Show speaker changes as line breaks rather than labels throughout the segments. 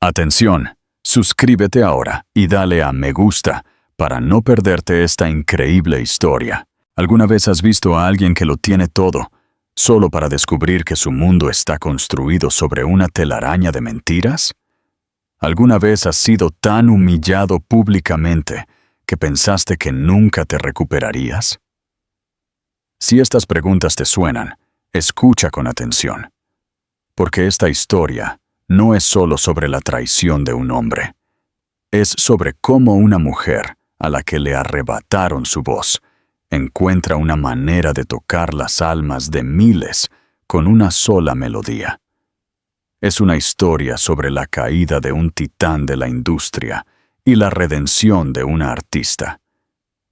Atención, suscríbete ahora y dale a me gusta para no perderte esta increíble historia. ¿Alguna vez has visto a alguien que lo tiene todo, solo para descubrir que su mundo está construido sobre una telaraña de mentiras? ¿Alguna vez has sido tan humillado públicamente que pensaste que nunca te recuperarías? Si estas preguntas te suenan, escucha con atención, porque esta historia no es solo sobre la traición de un hombre. Es sobre cómo una mujer, a la que le arrebataron su voz, encuentra una manera de tocar las almas de miles con una sola melodía. Es una historia sobre la caída de un titán de la industria y la redención de una artista.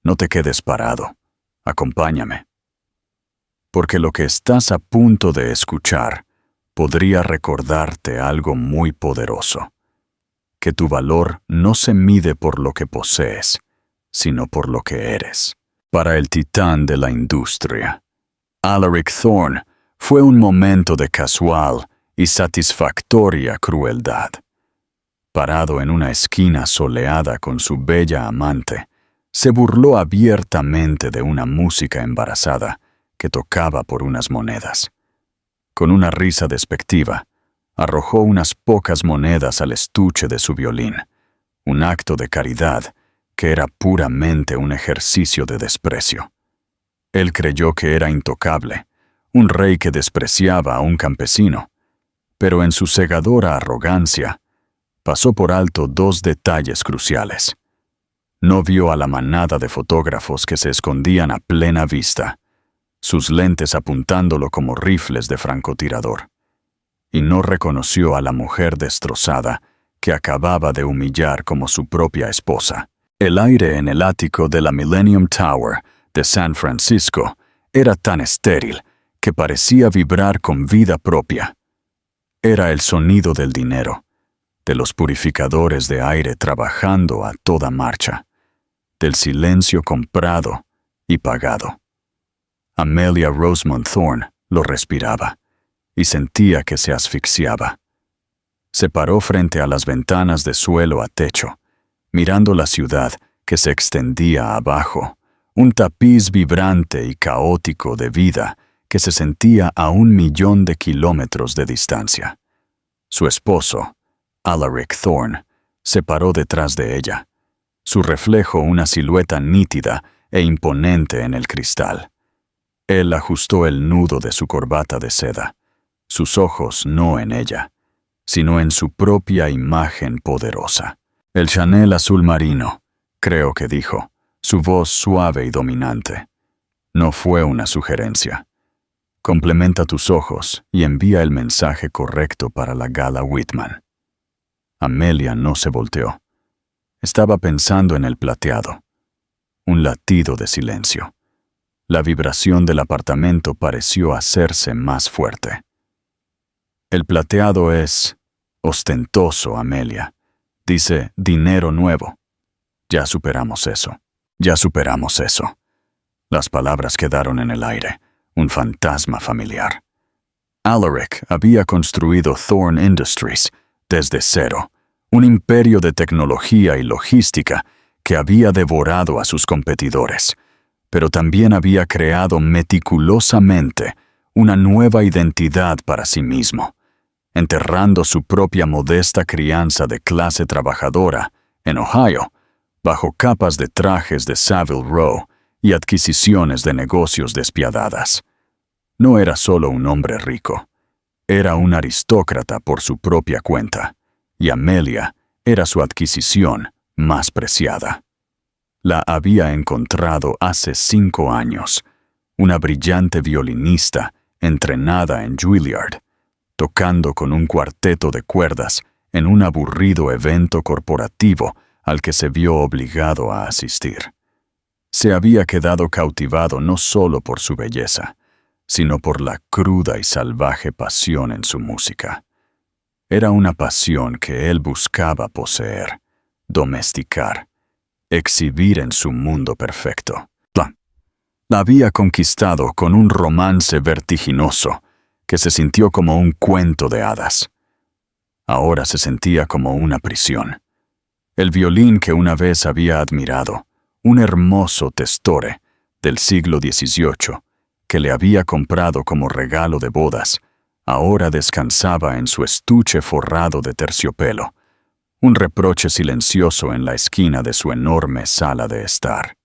No te quedes parado. Acompáñame. Porque lo que estás a punto de escuchar podría recordarte algo muy poderoso, que tu valor no se mide por lo que posees, sino por lo que eres. Para el titán de la industria, Alaric Thorne fue un momento de casual y satisfactoria crueldad. Parado en una esquina soleada con su bella amante, se burló abiertamente de una música embarazada que tocaba por unas monedas. Con una risa despectiva, arrojó unas pocas monedas al estuche de su violín, un acto de caridad que era puramente un ejercicio de desprecio. Él creyó que era intocable, un rey que despreciaba a un campesino, pero en su cegadora arrogancia, pasó por alto dos detalles cruciales. No vio a la manada de fotógrafos que se escondían a plena vista, sus lentes apuntándolo como rifles de francotirador, y no reconoció a la mujer destrozada que acababa de humillar como su propia esposa. El aire en el ático de la Millennium Tower de San Francisco era tan estéril que parecía vibrar con vida propia. Era el sonido del dinero, de los purificadores de aire trabajando a toda marcha, del silencio comprado y pagado. Amelia Rosemont Thorne lo respiraba y sentía que se asfixiaba. Se paró frente a las ventanas de suelo a techo, mirando la ciudad que se extendía abajo, un tapiz vibrante y caótico de vida que se sentía a 1.000.000 de kilómetros de distancia. Su esposo, Alaric Thorne, se paró detrás de ella, su reflejo una silueta nítida e imponente en el cristal. Él ajustó el nudo de su corbata de seda, sus ojos no en ella, sino en su propia imagen poderosa. El Chanel azul marino, creo que dijo, su voz suave y dominante. No fue una sugerencia. Complementa tus ojos y envía el mensaje correcto para la gala Whitman. Amelia no se volteó. Estaba pensando en el plateado. Un latido de silencio. La vibración del apartamento pareció hacerse más fuerte. El plateado es ostentoso, Amelia. Dice dinero nuevo. Ya superamos eso. Ya superamos eso. Las palabras quedaron en el aire, un fantasma familiar. Alaric había construido Thorne Industries desde cero, un imperio de tecnología y logística que había devorado a sus competidores, pero también había creado meticulosamente una nueva identidad para sí mismo, enterrando su propia modesta crianza de clase trabajadora en Ohio, bajo capas de trajes de Savile Row y adquisiciones de negocios despiadadas. No era solo un hombre rico, era un aristócrata por su propia cuenta, y Amelia era su adquisición más preciada. La había encontrado hace 5 años, una brillante violinista entrenada en Juilliard, tocando con un cuarteto de cuerdas en un aburrido evento corporativo al que se vio obligado a asistir. Se había quedado cautivado no solo por su belleza, sino por la cruda y salvaje pasión en su música. Era una pasión que él buscaba poseer, domesticar, exhibir en su mundo perfecto. La había conquistado con un romance vertiginoso que se sintió como un cuento de hadas. Ahora se sentía como una prisión. El violín que una vez había admirado, un hermoso testore del siglo XVIII, que le había comprado como regalo de bodas, ahora descansaba en su estuche forrado de terciopelo, un reproche silencioso en la esquina de su enorme sala de estar.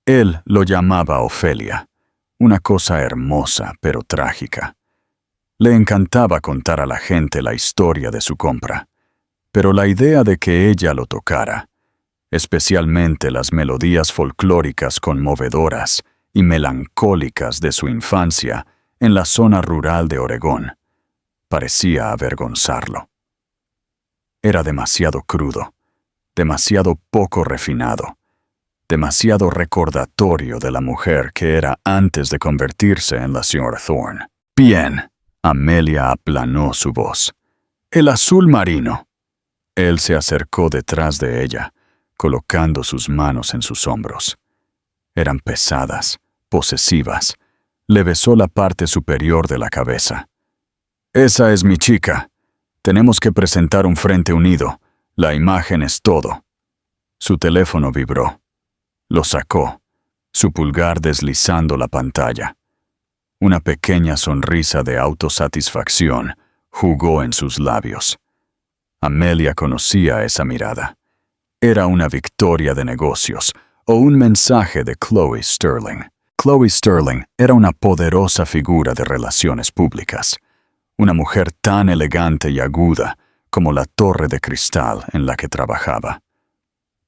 Él lo llamaba Ofelia, una cosa hermosa pero trágica. Le encantaba contar a la gente la historia de su compra, pero la idea de que ella lo tocara, especialmente las melodías folclóricas conmovedoras y melancólicas de su infancia en la zona rural de Oregón, parecía avergonzarlo. Era demasiado crudo, demasiado poco refinado, demasiado recordatorio de la mujer que era antes de convertirse en la señora Thorne. Bien, Amelia aplanó su voz. El azul marino. Él se acercó detrás de ella, colocando sus manos en sus hombros. Eran pesadas, posesivas. Le besó la parte superior de la cabeza. Esa es mi chica. Tenemos que presentar un frente unido. La imagen es todo. Su teléfono vibró. Lo sacó, su pulgar deslizando la pantalla. Una pequeña sonrisa de autosatisfacción jugó en sus labios. Amelia conocía esa mirada. Era una victoria de negocios o un mensaje de Chloe Sterling. Chloe Sterling era una poderosa figura de relaciones públicas, una mujer tan elegante y aguda como la torre de cristal en la que trabajaba.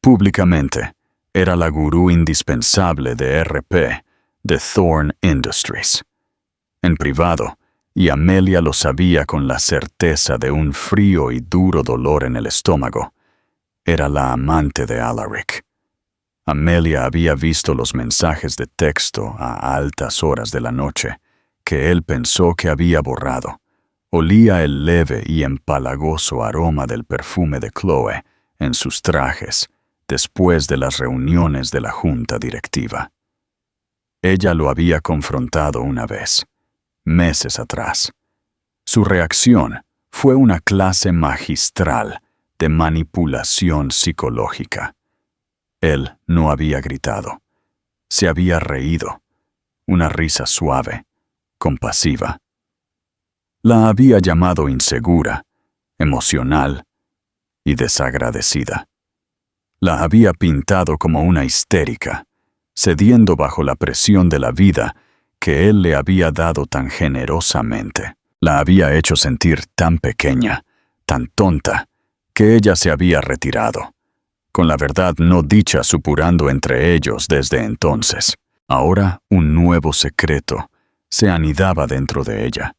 Públicamente, era la gurú indispensable de RP de Thorne Industries. En privado, y Amelia lo sabía con la certeza de un frío y duro dolor en el estómago, era la amante de Alaric. Amelia había visto los mensajes de texto a altas horas de la noche, que él pensó que había borrado. Olía el leve y empalagoso aroma del perfume de Chloe en sus trajes, después de las reuniones de la junta directiva. Ella lo había confrontado una vez, meses atrás. Su reacción fue una clase magistral de manipulación psicológica. Él no había gritado. Se había reído. Una risa suave, compasiva. La había llamado insegura, emocional y desagradecida. La había pintado como una histérica, cediendo bajo la presión de la vida que él le había dado tan generosamente. La había hecho sentir tan pequeña, tan tonta, que ella se había retirado, con la verdad no dicha supurando entre ellos desde entonces. Ahora un nuevo secreto se anidaba dentro de ella,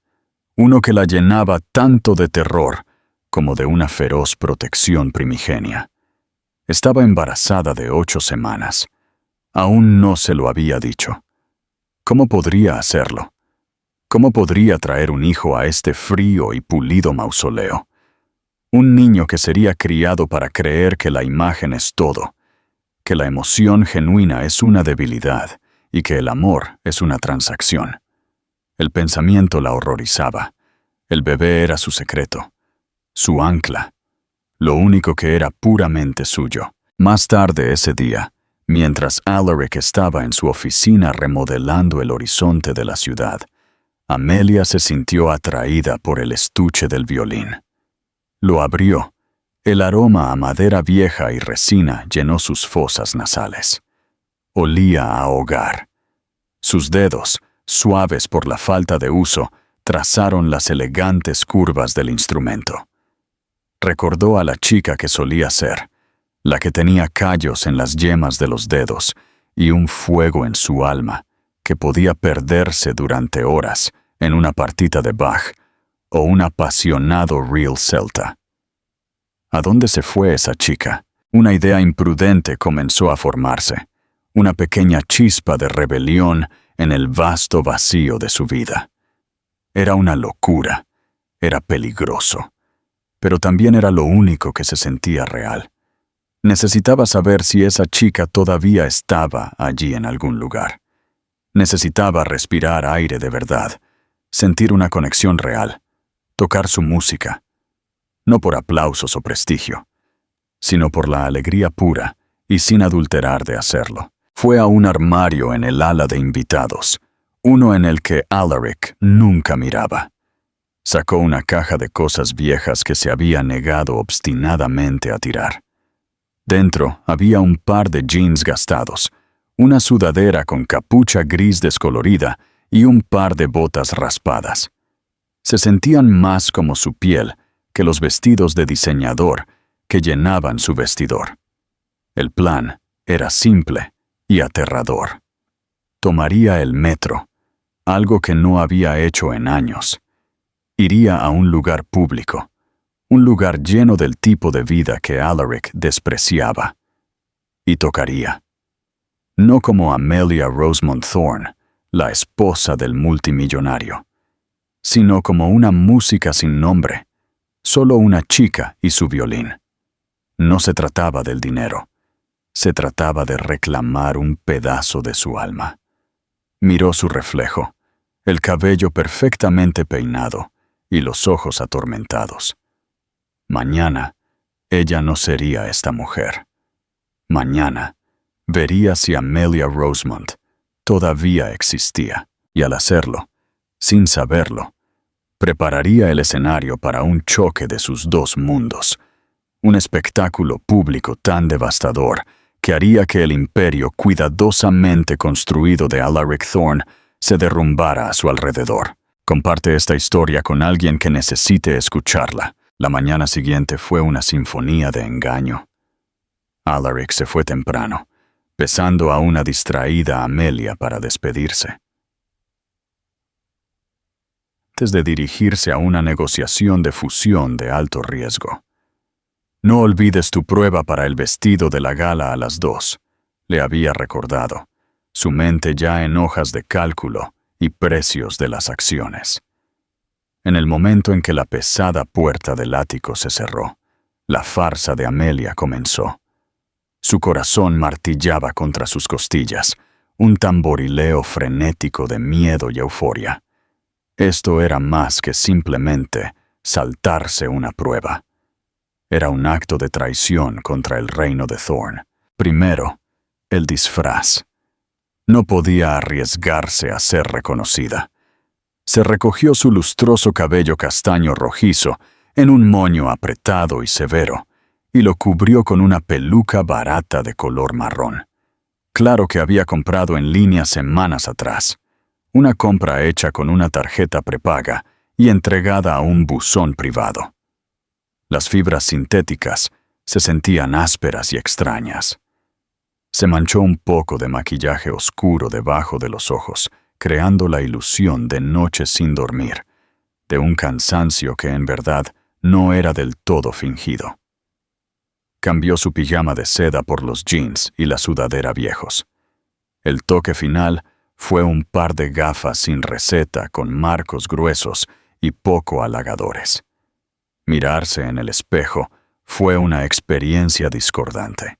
uno que la llenaba tanto de terror como de una feroz protección primigenia. Estaba embarazada de 8 semanas. Aún no se lo había dicho. ¿Cómo podría hacerlo? ¿Cómo podría traer un hijo a este frío y pulido mausoleo? Un niño que sería criado para creer que la imagen es todo, que la emoción genuina es una debilidad y que el amor es una transacción. El pensamiento la horrorizaba. El bebé era su secreto, su ancla, lo único que era puramente suyo. Más tarde ese día, mientras Alaric estaba en su oficina remodelando el horizonte de la ciudad, Amelia se sintió atraída por el estuche del violín. Lo abrió. El aroma a madera vieja y resina llenó sus fosas nasales. Olía a hogar. Sus dedos, suaves por la falta de uso, trazaron las elegantes curvas del instrumento. Recordó a la chica que solía ser, la que tenía callos en las yemas de los dedos y un fuego en su alma que podía perderse durante horas en una partita de Bach o un apasionado reel celta. ¿A dónde se fue esa chica? Una idea imprudente comenzó a formarse, una pequeña chispa de rebelión en el vasto vacío de su vida. Era una locura, era peligroso, pero también era lo único que se sentía real. Necesitaba saber si esa chica todavía estaba allí en algún lugar. Necesitaba respirar aire de verdad, sentir una conexión real, tocar su música. no por aplausos o prestigio, sino por la alegría pura y sin adulterar de hacerlo. Fue a un armario en el ala de invitados, uno en el que Alaric nunca miraba. Sacó una caja de cosas viejas que se había negado obstinadamente a tirar. Dentro había un par de jeans gastados, una sudadera con capucha gris descolorida y un par de botas raspadas. Se sentían más como su piel que los vestidos de diseñador que llenaban su vestidor. El plan era simple y aterrador. Tomaría el metro, algo que no había hecho en años. Iría a un lugar público, un lugar lleno del tipo de vida que Alaric despreciaba. Y tocaría. No como Amelia Rosemont Thorne, la esposa del multimillonario, sino como una música sin nombre, solo una chica y su violín. No se trataba del dinero, se trataba de reclamar un pedazo de su alma. Miró su reflejo, el cabello perfectamente peinado y los ojos atormentados. Mañana, ella no sería esta mujer. Mañana, vería si Amelia Rosemont todavía existía, y al hacerlo, sin saberlo, prepararía el escenario para un choque de sus dos mundos, un espectáculo público tan devastador que haría que el imperio cuidadosamente construido de Alaric Thorne se derrumbara a su alrededor. Comparte esta historia con alguien que necesite escucharla. La mañana siguiente fue una sinfonía de engaño. Alaric se fue temprano, besando a una distraída Amelia para despedirse. Antes de dirigirse a una negociación de fusión de alto riesgo. No olvides tu prueba para el vestido de la gala a las 2, le había recordado, su mente ya en hojas de cálculo y precios de las acciones. En el momento en que la pesada puerta del ático se cerró, la farsa de Amelia comenzó. Su corazón martillaba contra sus costillas, un tamborileo frenético de miedo y euforia. Esto era más que simplemente saltarse una prueba. Era un acto de traición contra el reino de Thorne. Primero, el disfraz. No podía arriesgarse a ser reconocida. Se recogió su lustroso cabello castaño rojizo en un moño apretado y severo, y lo cubrió con una peluca barata de color marrón. Claro que había comprado en línea semanas atrás. Una compra hecha con una tarjeta prepaga y entregada a un buzón privado. Las fibras sintéticas se sentían ásperas y extrañas. Se manchó un poco de maquillaje oscuro debajo de los ojos, creando la ilusión de noches sin dormir, de un cansancio que en verdad no era del todo fingido. Cambió su pijama de seda por los jeans y la sudadera viejos. El toque final fue un par de gafas sin receta con marcos gruesos y poco halagadores. Mirarse en el espejo fue una experiencia discordante.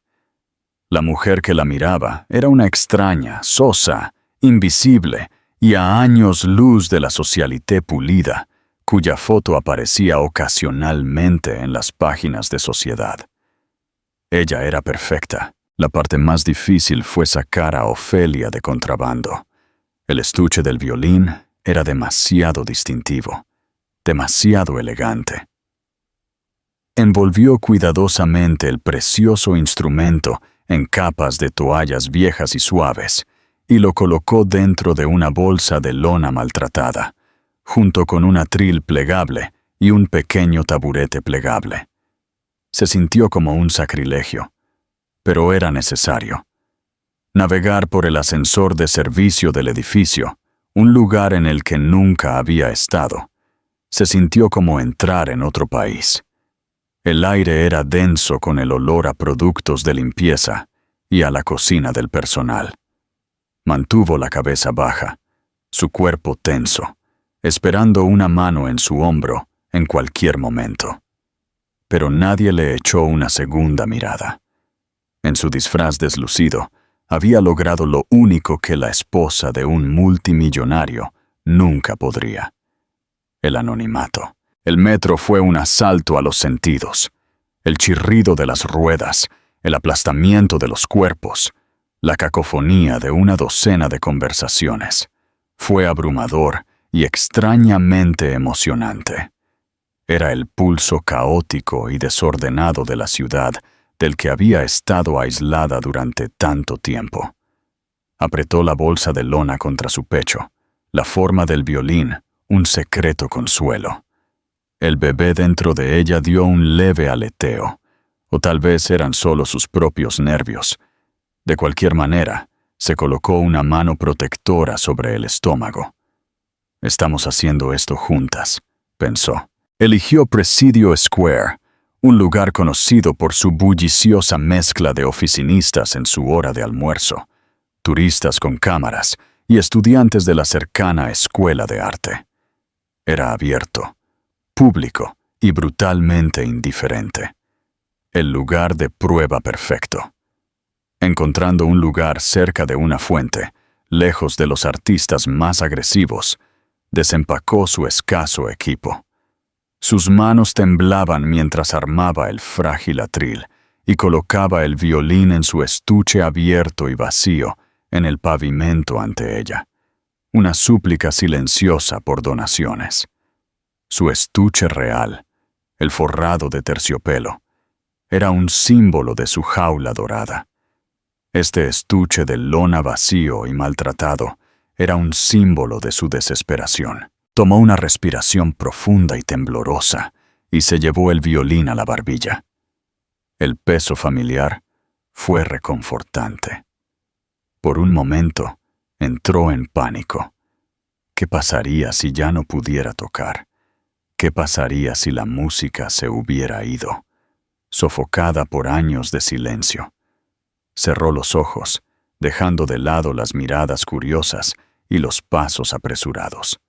La mujer que la miraba era una extraña, sosa, invisible y a años luz de la socialité pulida, cuya foto aparecía ocasionalmente en las páginas de sociedad. Ella era perfecta. La parte más difícil fue sacar a Ofelia de contrabando. El estuche del violín era demasiado distintivo, demasiado elegante. Envolvió cuidadosamente el precioso instrumento en capas de toallas viejas y suaves y lo colocó dentro de una bolsa de lona maltratada, junto con un atril plegable y un pequeño taburete plegable. Se sintió como un sacrilegio, pero era necesario. Navegar por el ascensor de servicio del edificio, un lugar en el que nunca había estado, se sintió como entrar en otro país. El aire era denso con el olor a productos de limpieza y a la cocina del personal. Mantuvo la cabeza baja, su cuerpo tenso, esperando una mano en su hombro en cualquier momento. Pero nadie le echó una segunda mirada. En su disfraz deslucido, había logrado lo único que la esposa de un multimillonario nunca podría: el anonimato. El metro fue un asalto a los sentidos. El chirrido de las ruedas, el aplastamiento de los cuerpos, la cacofonía de una docena de conversaciones. Fue abrumador y extrañamente emocionante. Era el pulso caótico y desordenado de la ciudad del que había estado aislada durante tanto tiempo. Apretó la bolsa de lona contra su pecho, la forma del violín, un secreto consuelo. El bebé dentro de ella dio un leve aleteo, o tal vez eran solo sus propios nervios. De cualquier manera, se colocó una mano protectora sobre el estómago. Estamos haciendo esto juntas, pensó. Eligió Presidio Square, un lugar conocido por su bulliciosa mezcla de oficinistas en su hora de almuerzo, turistas con cámaras y estudiantes de la cercana escuela de arte. Era abierto, público y brutalmente indiferente. El lugar de prueba perfecto. Encontrando un lugar cerca de una fuente, lejos de los artistas más agresivos, desempacó su escaso equipo. Sus manos temblaban mientras armaba el frágil atril y colocaba el violín en su estuche abierto y vacío en el pavimento ante ella. Una súplica silenciosa por donaciones. Su estuche real, el forrado de terciopelo, era un símbolo de su jaula dorada. Este estuche de lona vacío y maltratado era un símbolo de su desesperación. Tomó una respiración profunda y temblorosa y se llevó el violín a la barbilla. El peso familiar fue reconfortante. Por un momento, entró en pánico. ¿Qué pasaría si ya no pudiera tocar? ¿Qué pasaría si la música se hubiera ido, sofocada por años de silencio? Cerró los ojos, dejando de lado las miradas curiosas y los pasos apresurados.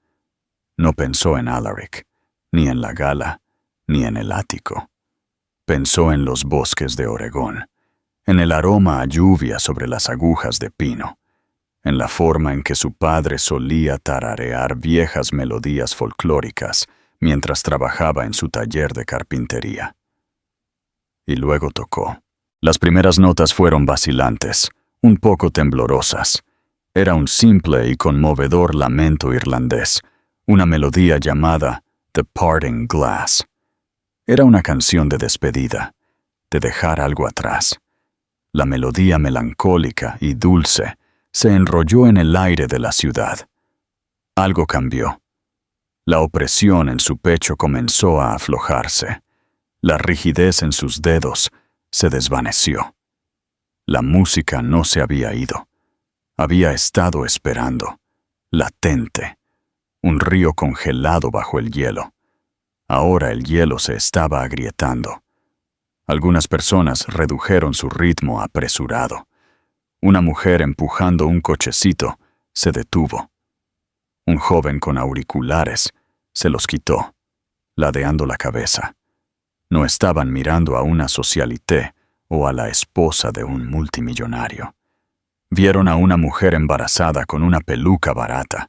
No pensó en Alaric, ni en la gala, ni en el ático. Pensó en los bosques de Oregón, en el aroma a lluvia sobre las agujas de pino, en la forma en que su padre solía tararear viejas melodías folclóricas mientras trabajaba en su taller de carpintería. Y luego tocó. Las primeras notas fueron vacilantes, un poco temblorosas. Era un simple y conmovedor lamento irlandés, una melodía llamada The Parting Glass. Era una canción de despedida, de dejar algo atrás. La melodía melancólica y dulce se enrolló en el aire de la ciudad. Algo cambió. La opresión en su pecho comenzó a aflojarse. La rigidez en sus dedos se desvaneció. La música no se había ido. Había estado esperando, latente. Un río congelado bajo el hielo. Ahora el hielo se estaba agrietando. Algunas personas redujeron su ritmo apresurado. Una mujer empujando un cochecito se detuvo. Un joven con auriculares se los quitó, ladeando la cabeza. No estaban mirando a una socialité o a la esposa de un multimillonario. Vieron a una mujer embarazada con una peluca barata,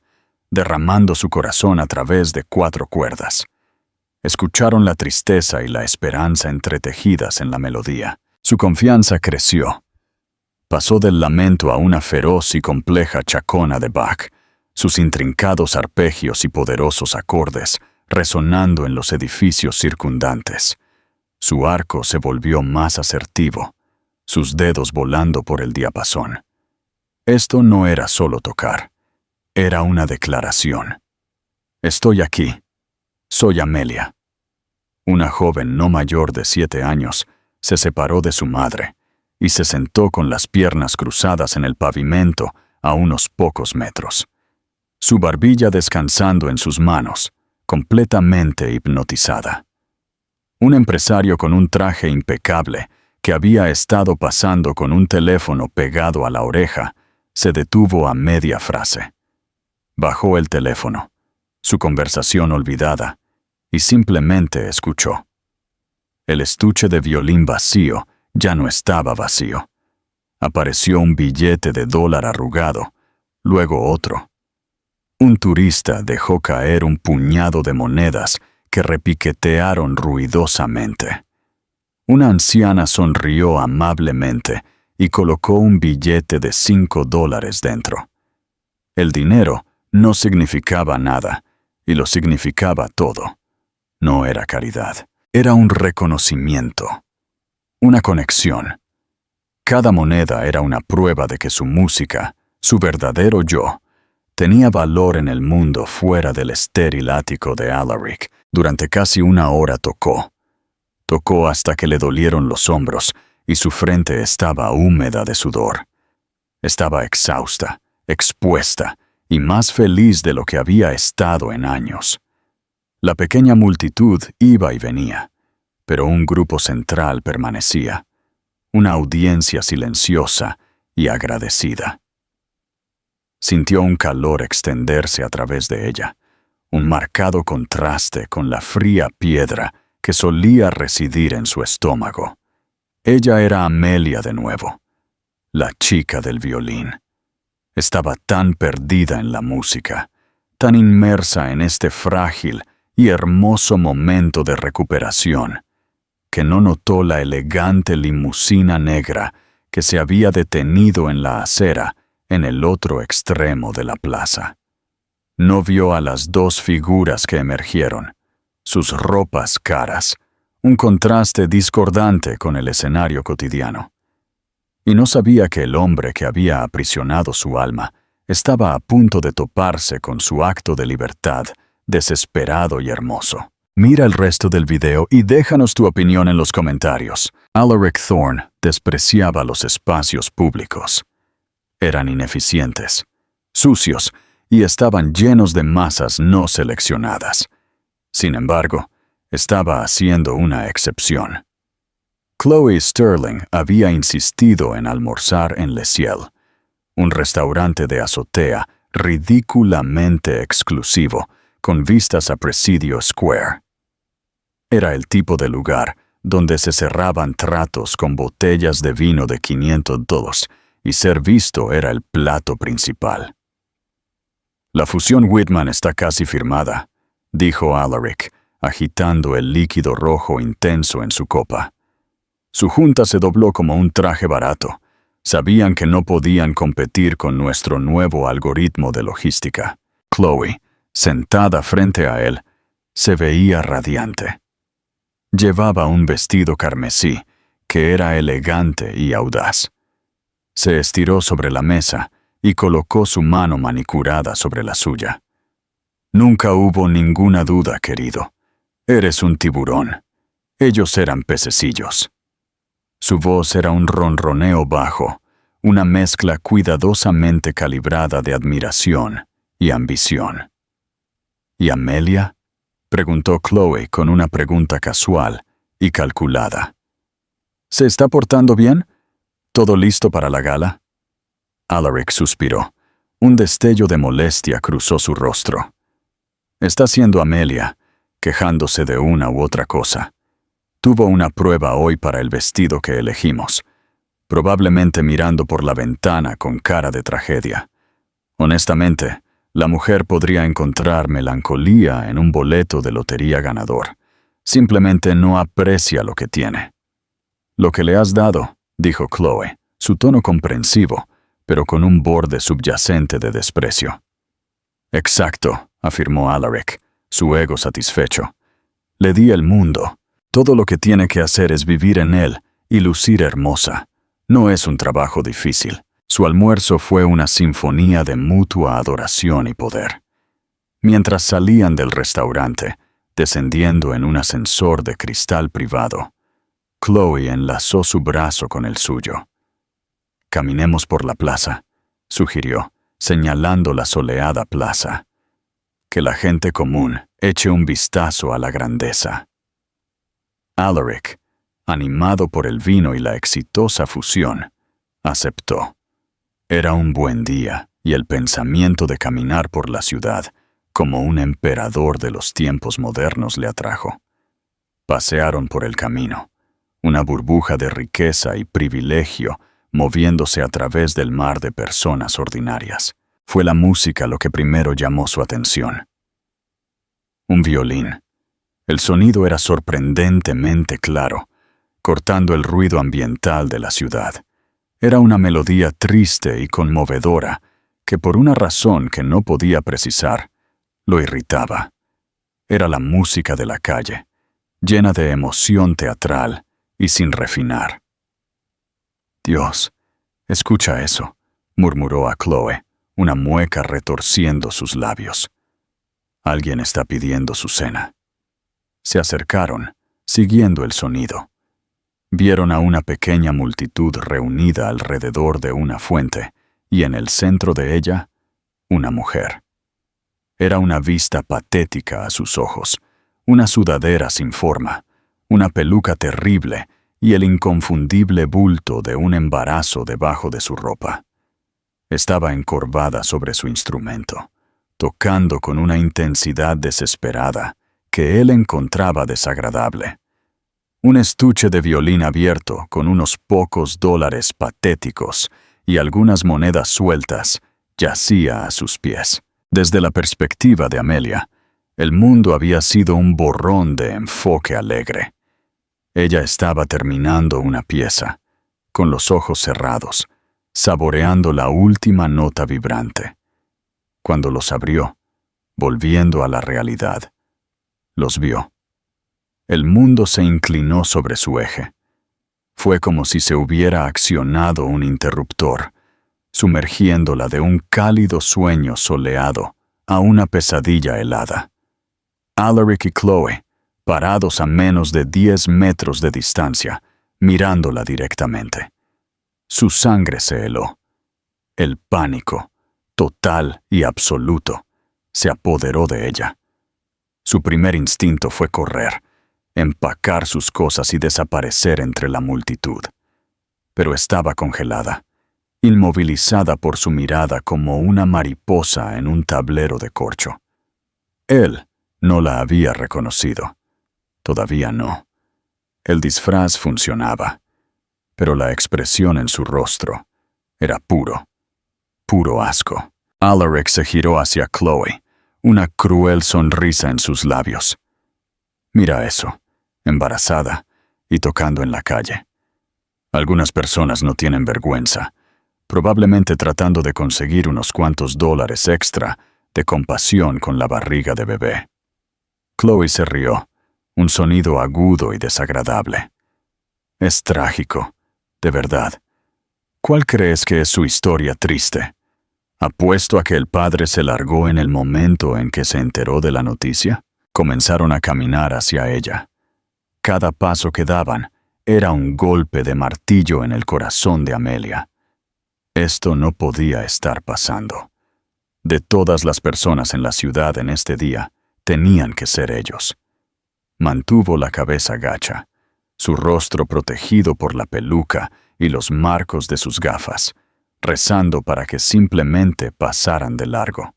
derramando su corazón a través de 4 cuerdas. Escucharon la tristeza y la esperanza entretejidas en la melodía. Su confianza creció. Pasó del lamento a una feroz y compleja chacona de Bach, sus intrincados arpegios y poderosos acordes resonando en los edificios circundantes. Su arco se volvió más asertivo, sus dedos volando por el diapasón. Esto no era solo tocar. Era una declaración. Estoy aquí. Soy Amelia. Una joven no mayor de 7 años se separó de su madre y se sentó con las piernas cruzadas en el pavimento a unos pocos metros. Su barbilla descansando en sus manos, completamente hipnotizada. Un empresario con un traje impecable que había estado pasando con un teléfono pegado a la oreja se detuvo a media frase. Bajó el teléfono, su conversación olvidada, y simplemente escuchó. El estuche de violín vacío ya no estaba vacío. Apareció un billete de $1 arrugado, luego otro. Un turista dejó caer un puñado de monedas que repiquetearon ruidosamente. Una anciana sonrió amablemente y colocó un billete de $5 dentro. El dinero no significaba nada, y lo significaba todo. No era caridad, era un reconocimiento, una conexión. Cada moneda era una prueba de que su música, su verdadero yo, tenía valor en el mundo fuera del estéril ático de Alaric. Durante casi una hora tocó. Tocó hasta que le dolieron los hombros y su frente estaba húmeda de sudor. Estaba exhausta, expuesta y más feliz de lo que había estado en años. La pequeña multitud iba y venía, pero un grupo central permanecía, una audiencia silenciosa y agradecida. Sintió un calor extenderse a través de ella, un marcado contraste con la fría piedra que solía residir en su estómago. Ella era Amelia de nuevo, la chica del violín. Estaba tan perdida en la música, tan inmersa en este frágil y hermoso momento de recuperación, que no notó la elegante limusina negra que se había detenido en la acera en el otro extremo de la plaza. No vio a las dos figuras que emergieron, sus ropas caras, un contraste discordante con el escenario cotidiano. Y no sabía que el hombre que había aprisionado su alma estaba a punto de toparse con su acto de libertad, desesperado y hermoso. Mira el resto del video y déjanos tu opinión en los comentarios. Alaric Thorne despreciaba los espacios públicos. Eran ineficientes, sucios y estaban llenos de masas no seleccionadas. Sin embargo, estaba haciendo una excepción. Chloe Sterling había insistido en almorzar en Le Ciel, un restaurante de azotea ridículamente exclusivo, con vistas a Presidio Square. Era el tipo de lugar donde se cerraban tratos con botellas de vino de $500 y ser visto era el plato principal. La fusión Whitman está casi firmada, dijo Alaric, agitando el líquido rojo intenso en su copa. Su junta se dobló como un traje barato. Sabían que no podían competir con nuestro nuevo algoritmo de logística. Chloe, sentada frente a él, se veía radiante. Llevaba un vestido carmesí, que era elegante y audaz. Se estiró sobre la mesa y colocó su mano manicurada sobre la suya. Nunca hubo ninguna duda, querido. Eres un tiburón. Ellos eran pececillos. Su voz era un ronroneo bajo, una mezcla cuidadosamente calibrada de admiración y ambición. ¿Y Amelia? Preguntó Chloe con una pregunta casual y calculada. ¿Se está portando bien? ¿Todo listo para la gala? Alaric suspiró. Un destello de molestia cruzó su rostro. Está siendo Amelia, quejándose de una u otra cosa. Tuvo una prueba hoy para el vestido que elegimos, probablemente mirando por la ventana con cara de tragedia. Honestamente, la mujer podría encontrar melancolía en un boleto de lotería ganador. Simplemente no aprecia lo que tiene. Lo que le has dado, dijo Chloe, su tono comprensivo, pero con un borde subyacente de desprecio. Exacto, afirmó Alaric, su ego satisfecho. Le di el mundo. Todo lo que tiene que hacer es vivir en él y lucir hermosa. No es un trabajo difícil. Su almuerzo fue una sinfonía de mutua adoración y poder. Mientras salían del restaurante, descendiendo en un ascensor de cristal privado, Chloe enlazó su brazo con el suyo. Caminemos por la plaza, sugirió, señalando la soleada plaza. Que la gente común eche un vistazo a la grandeza. Alaric, animado por el vino y la exitosa fusión, aceptó. Era un buen día y el pensamiento de caminar por la ciudad como un emperador de los tiempos modernos le atrajo. Pasearon por el camino, una burbuja de riqueza y privilegio moviéndose a través del mar de personas ordinarias. Fue la música lo que primero llamó su atención. Un violín. El sonido era sorprendentemente claro, cortando el ruido ambiental de la ciudad. Era una melodía triste y conmovedora que por una razón que no podía precisar, lo irritaba. Era la música de la calle, llena de emoción teatral y sin refinar. «Dios, escucha eso», murmuró a Chloe, una mueca retorciendo sus labios. «Alguien está pidiendo su cena». Se acercaron, siguiendo el sonido. Vieron a una pequeña multitud reunida alrededor de una fuente, y en el centro de ella, una mujer. Era una vista patética a sus ojos, una sudadera sin forma, una peluca terrible y el inconfundible bulto de un embarazo debajo de su ropa. Estaba encorvada sobre su instrumento, tocando con una intensidad desesperada que él encontraba desagradable. Un estuche de violín abierto con unos pocos dólares patéticos y algunas monedas sueltas yacía a sus pies. Desde la perspectiva de Amelia, el mundo había sido un borrón de enfoque alegre. Ella estaba terminando una pieza, con los ojos cerrados, saboreando la última nota vibrante. Cuando los abrió, volviendo a la realidad, los vio. El mundo se inclinó sobre su eje. Fue como si se hubiera accionado un interruptor, sumergiéndola de un cálido sueño soleado a una pesadilla helada. Alaric y Chloe, parados a menos de 10 metros de distancia, mirándola directamente. Su sangre se heló. El pánico, total y absoluto, se apoderó de ella. Su primer instinto fue correr, empacar sus cosas y desaparecer entre la multitud. Pero estaba congelada, inmovilizada por su mirada como una mariposa en un tablero de corcho. Él no la había reconocido. Todavía no. El disfraz funcionaba, pero la expresión en su rostro era puro asco. Alaric se giró hacia Chloe, una cruel sonrisa en sus labios. «Mira eso, embarazada y tocando en la calle. Algunas personas no tienen vergüenza, probablemente tratando de conseguir unos cuantos dólares extra de compasión con la barriga de bebé». Chloe se rió, un sonido agudo y desagradable. «Es trágico, de verdad. ¿Cuál crees que es su historia triste? Apuesto a que el padre se largó en el momento en que se enteró de la noticia». Comenzaron a caminar hacia ella. Cada paso que daban era un golpe de martillo en el corazón de Amelia. Esto no podía estar pasando. De todas las personas en la ciudad en este día, tenían que ser ellos. Mantuvo la cabeza gacha, su rostro protegido por la peluca y los marcos de sus gafas, rezando para que simplemente pasaran de largo.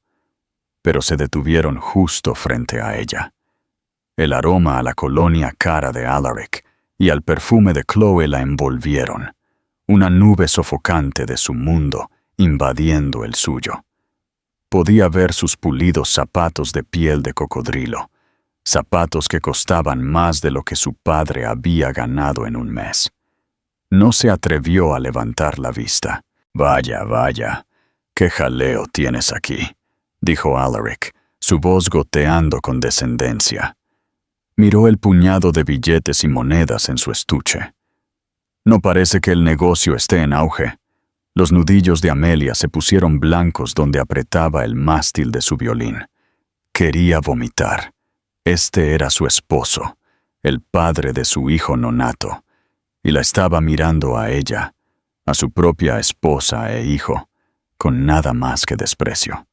Pero se detuvieron justo frente a ella. El aroma a la colonia cara de Alaric y al perfume de Chloe la envolvieron, una nube sofocante de su mundo invadiendo el suyo. Podía ver sus pulidos zapatos de piel de cocodrilo, zapatos que costaban más de lo que su padre había ganado en un mes. No se atrevió a levantar la vista. «Vaya, vaya, qué jaleo tienes aquí», dijo Alaric, su voz goteando con descendencia. Miró el puñado de billetes y monedas en su estuche. «No parece que el negocio esté en auge». Los nudillos de Amelia se pusieron blancos donde apretaba el mástil de su violín. Quería vomitar. Este era su esposo, el padre de su hijo nonato, y la estaba mirando a ella, a su propia esposa e hijo, con nada más que desprecio.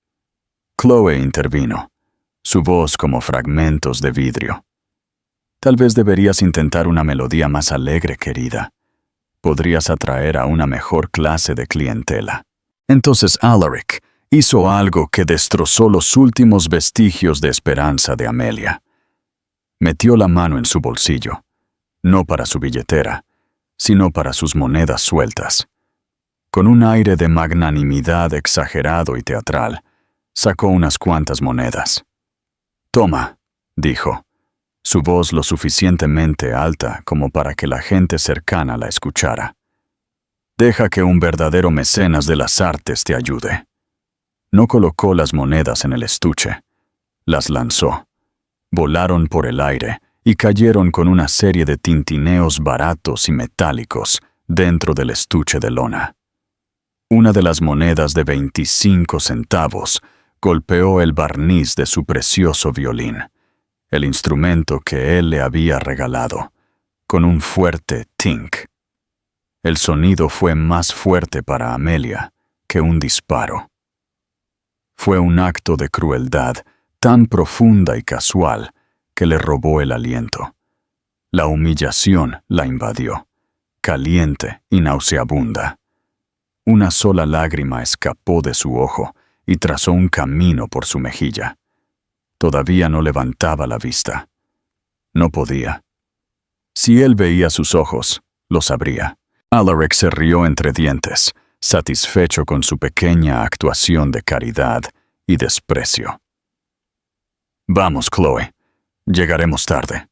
Chloe intervino, su voz como fragmentos de vidrio. «Tal vez deberías intentar una melodía más alegre, querida. Podrías atraer a una mejor clase de clientela». Entonces Alaric hizo algo que destrozó los últimos vestigios de esperanza de Amelia. Metió la mano en su bolsillo, no para su billetera, sino para sus monedas sueltas. Con un aire de magnanimidad exagerado y teatral, sacó unas cuantas monedas. «Toma», dijo. su voz lo suficientemente alta como para que la gente cercana la escuchara. Deja que un verdadero mecenas de las artes te ayude. No colocó las monedas en el estuche. Las lanzó. Volaron por el aire y cayeron con una serie de tintineos baratos y metálicos dentro del estuche de lona. Una de las monedas de 25 centavos golpeó el barniz de su precioso violín, el instrumento que él le había regalado, con un fuerte tink. El sonido fue más fuerte para Amelia que un disparo. Fue un acto de crueldad tan profunda y casual que le robó el aliento. La humillación la invadió, caliente y nauseabunda. Una sola lágrima escapó de su ojo y trazó un camino por su mejilla. Todavía no levantaba la vista. No podía. Si él veía sus ojos, lo sabría. Alaric se rió entre dientes, satisfecho con su pequeña actuación de caridad y desprecio. «Vamos, Chloe. Llegaremos tarde».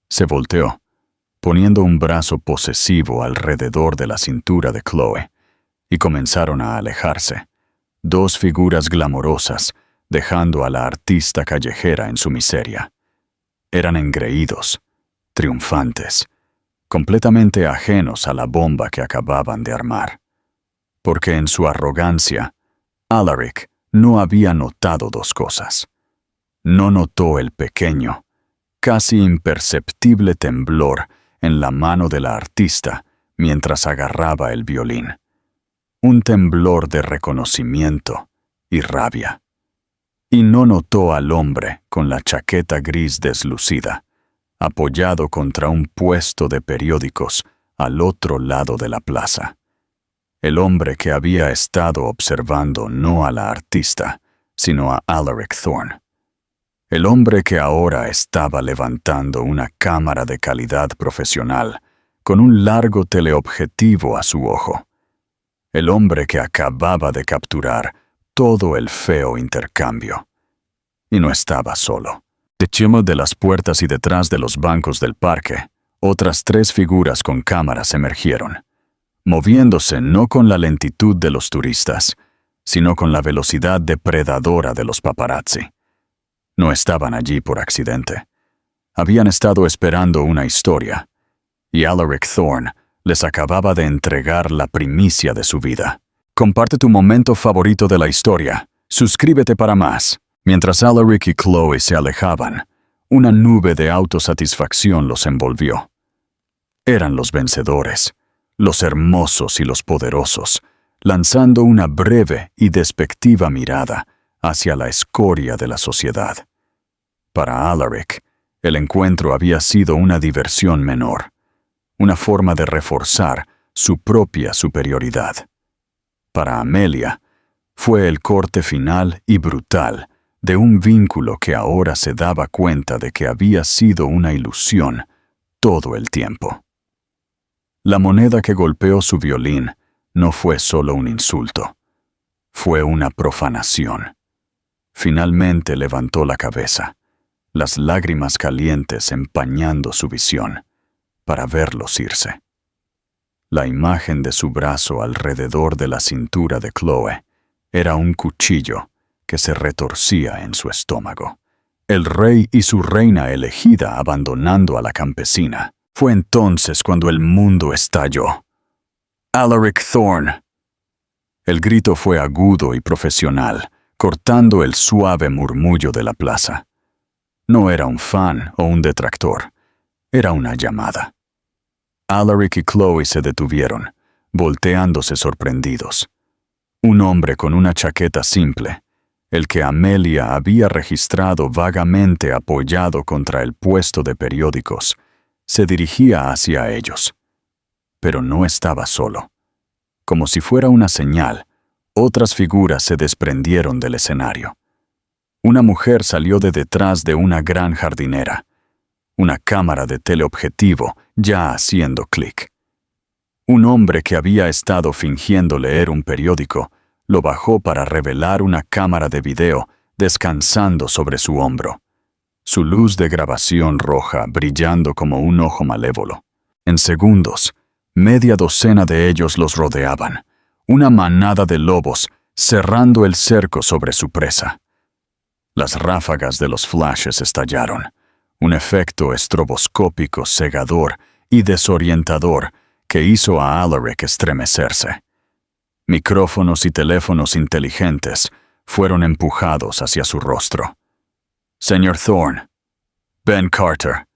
Se volteó, poniendo un brazo posesivo alrededor de la cintura de Chloe, y comenzaron a alejarse, dos figuras glamorosas, dejando a la artista callejera en su miseria. Eran engreídos, triunfantes, completamente ajenos a la bomba que acababan de armar. Porque en su arrogancia, Alaric no había notado dos cosas. No notó el pequeño, casi imperceptible temblor en la mano de la artista mientras agarraba el violín. Un temblor de reconocimiento y rabia. Y no notó al hombre con la chaqueta gris deslucida, apoyado contra un puesto de periódicos al otro lado de la plaza. El hombre que había estado observando no a la artista, sino a Alaric Thorne. El hombre que ahora estaba levantando una cámara de calidad profesional con un largo teleobjetivo a su ojo. El hombre que acababa de capturar todo el feo intercambio. Y no estaba solo. Encima de las puertas y detrás de los bancos del parque, otras tres figuras con cámaras emergieron, moviéndose no con la lentitud de los turistas, sino con la velocidad depredadora de los paparazzi. No estaban allí por accidente. Habían estado esperando una historia, y Alaric Thorne les acababa de entregar la primicia de su vida. Comparte tu momento favorito de la historia. Suscríbete para más. Mientras Alaric y Chloe se alejaban, una nube de autosatisfacción los envolvió. Eran los vencedores, los hermosos y los poderosos, lanzando una breve y despectiva mirada hacia la escoria de la sociedad. Para Alaric, el encuentro había sido una diversión menor, una forma de reforzar su propia superioridad. Para Amelia, fue el corte final y brutal de un vínculo que ahora se daba cuenta de que había sido una ilusión todo el tiempo. La moneda que golpeó su violín no fue solo un insulto, fue una profanación. Finalmente levantó la cabeza, las lágrimas calientes empañando su visión, para verlos irse. La imagen de su brazo alrededor de la cintura de Chloe era un cuchillo que se retorcía en su estómago. El rey y su reina elegida abandonando a la campesina. Fue entonces cuando el mundo estalló. «Alaric Thorne». El grito fue agudo y profesional, cortando el suave murmullo de la plaza. No era un fan o un detractor, era una llamada. Alaric y Chloe se detuvieron, volteándose sorprendidos. Un hombre con una chaqueta simple, el que Amelia había registrado vagamente apoyado contra el puesto de periódicos, se dirigía hacia ellos. Pero no estaba solo. Como si fuera una señal, otras figuras se desprendieron del escenario. Una mujer salió de detrás de una gran jardinera, una cámara de teleobjetivo ya haciendo clic. Un hombre que había estado fingiendo leer un periódico lo bajó para revelar una cámara de video descansando sobre su hombro. su luz de grabación roja brillando como un ojo malévolo. En segundos, media docena de ellos los rodeaban, una manada de lobos cerrando el cerco sobre su presa. Las ráfagas de los flashes estallaron, un efecto estroboscópico cegador y desorientador que hizo a Alaric estremecerse. Micrófonos y teléfonos inteligentes fueron empujados hacia su rostro. Señor Thorne, Ben Carter,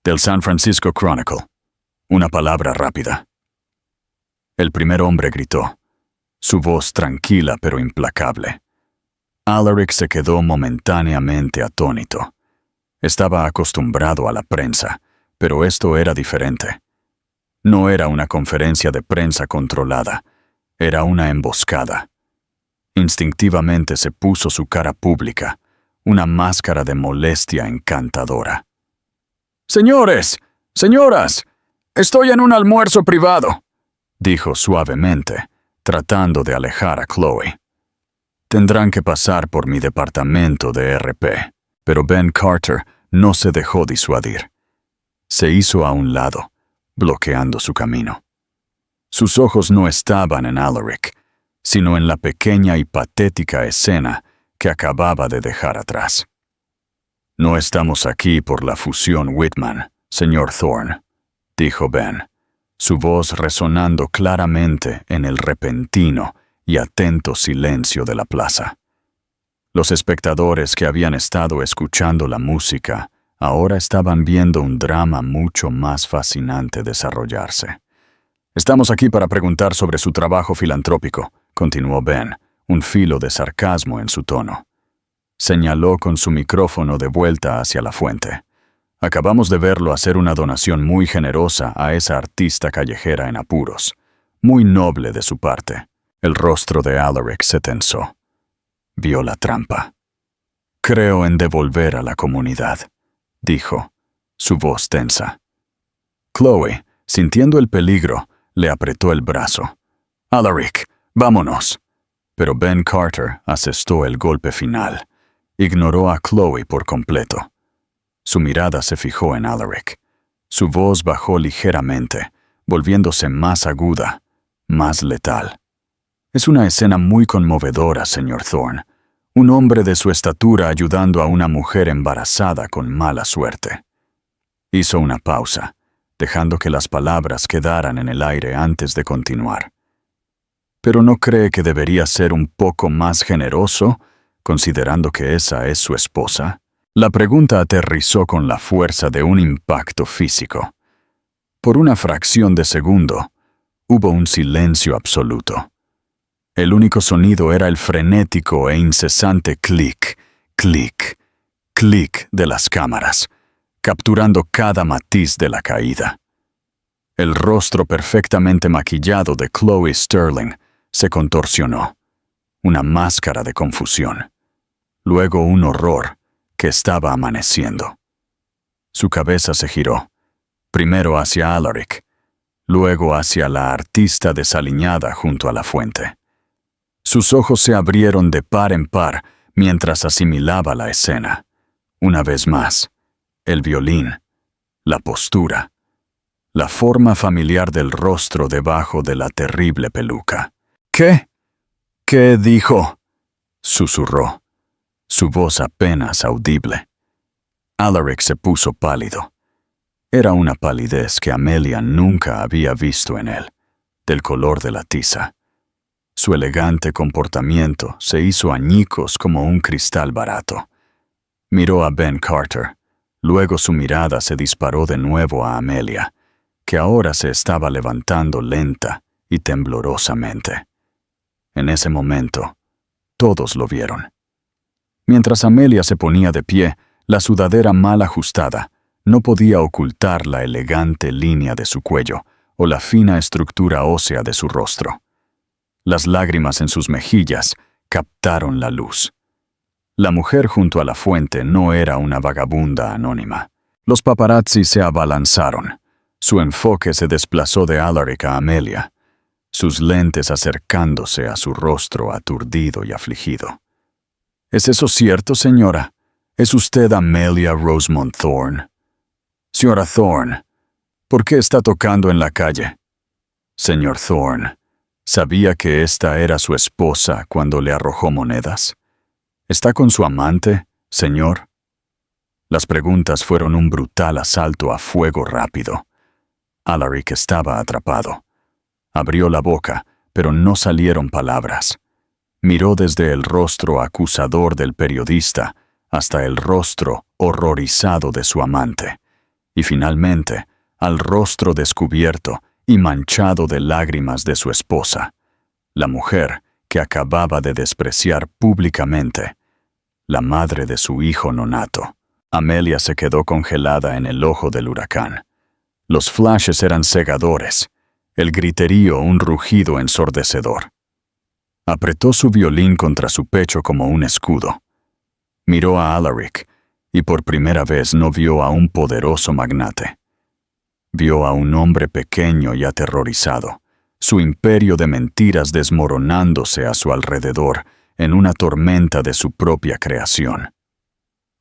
del San Francisco Chronicle. Una palabra rápida. El primer hombre gritó, su voz tranquila pero implacable. Alaric se quedó momentáneamente atónito. Estaba acostumbrado a la prensa, pero esto era diferente. No era una conferencia de prensa controlada, era una emboscada. Instintivamente se puso su cara pública, una máscara de molestia encantadora. «Señores, señoras, estoy en un almuerzo privado», dijo suavemente, tratando de alejar a Chloe. «Tendrán que pasar por mi departamento de RP», pero Ben Carter no se dejó disuadir. Se hizo a un lado, bloqueando su camino. Sus ojos no estaban en Alaric, sino en la pequeña y patética escena que acababa de dejar atrás. «No estamos aquí por la fusión Whitman, señor Thorne», dijo Ben, su voz resonando claramente en el repentino y atento silencio de la plaza. Los espectadores que habían estado escuchando la música ahora estaban viendo un drama mucho más fascinante desarrollarse. «Estamos aquí para preguntar sobre su trabajo filantrópico», continuó Ben, un filo de sarcasmo en su tono. Señaló con su micrófono de vuelta hacia la fuente. «Acabamos de verlo hacer una donación muy generosa a esa artista callejera en apuros. Muy noble de su parte». El rostro de Alaric se tensó. Vio la trampa. «Creo en devolver a la comunidad», dijo, su voz tensa. Chloe, sintiendo el peligro, le apretó el brazo. «Alaric, vámonos». Pero Ben Carter asestó el golpe final. Ignoró a Chloe por completo. Su mirada se fijó en Alaric. Su voz bajó ligeramente, volviéndose más aguda, más letal. «Es una escena muy conmovedora, señor Thorne. Un hombre de su estatura ayudando a una mujer embarazada con mala suerte». Hizo una pausa, dejando que las palabras quedaran en el aire antes de continuar. «¿Pero no cree que debería ser un poco más generoso, considerando que esa es su esposa?» La pregunta aterrizó con la fuerza de un impacto físico. Por una fracción de segundo, hubo un silencio absoluto. El único sonido era el frenético e incesante clic, clic, clic de las cámaras, capturando cada matiz de la caída. El rostro perfectamente maquillado de Chloe Sterling se contorsionó, una máscara de confusión. Luego un horror que estaba amaneciendo. Su cabeza se giró, primero hacia Alaric, luego hacia la artista desaliñada junto a la fuente. Sus ojos se abrieron de par en par mientras asimilaba la escena. Una vez más, el violín, la postura, la forma familiar del rostro debajo de la terrible peluca. «¿Qué? ¿Qué dijo?», susurró, su voz apenas audible. Alaric se puso pálido. Era una palidez que Amelia nunca había visto en él, del color de la tiza. Su elegante comportamiento se hizo añicos como un cristal barato. Miró a Ben Carter, luego su mirada se disparó de nuevo a Amelia, que ahora se estaba levantando lenta y temblorosamente. En ese momento, todos lo vieron. Mientras Amelia se ponía de pie, la sudadera mal ajustada no podía ocultar la elegante línea de su cuello o la fina estructura ósea de su rostro. Las lágrimas en sus mejillas captaron la luz. La mujer junto a la fuente no era una vagabunda anónima. Los paparazzi se abalanzaron. Su enfoque se desplazó de Alaric a Amelia, sus lentes acercándose a su rostro aturdido y afligido. «¿Es eso cierto, señora? ¿Es usted Amelia Rosemont Thorne? Señora Thorne, ¿por qué está tocando en la calle? Señor Thorne, ¿sabía que esta era su esposa cuando le arrojó monedas? ¿Está con su amante, señor? Las preguntas fueron un brutal asalto a fuego rápido. Alaric estaba atrapado. Abrió la boca, pero no salieron palabras. Miró desde el rostro acusador del periodista hasta el rostro horrorizado de su amante, y finalmente al rostro descubierto y manchado de lágrimas de su esposa, la mujer que acababa de despreciar públicamente, la madre de su hijo nonato. Amelia se quedó congelada en el ojo del huracán. Los flashes eran cegadores, el griterío un rugido ensordecedor. Apretó su violín contra su pecho como un escudo. Miró a Alaric y por primera vez no vio a un poderoso magnate. Vio a un hombre pequeño y aterrorizado, su imperio de mentiras desmoronándose a su alrededor en una tormenta de su propia creación.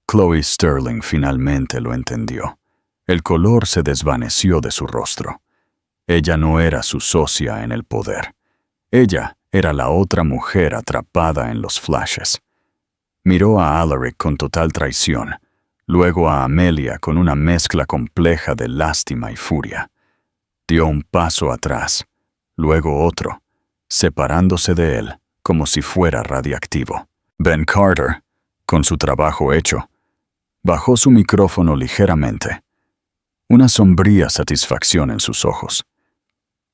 Chloe Sterling finalmente lo entendió. El color se desvaneció de su rostro. Ella no era su socia en el poder. Ella era la otra mujer atrapada en los flashes. Miró a Alaric con total traición, luego a Amelia con una mezcla compleja de lástima y furia. Dio un paso atrás, luego otro, separándose de él como si fuera radiactivo. Ben Carter, con su trabajo hecho, bajó su micrófono ligeramente, una sombría satisfacción en sus ojos.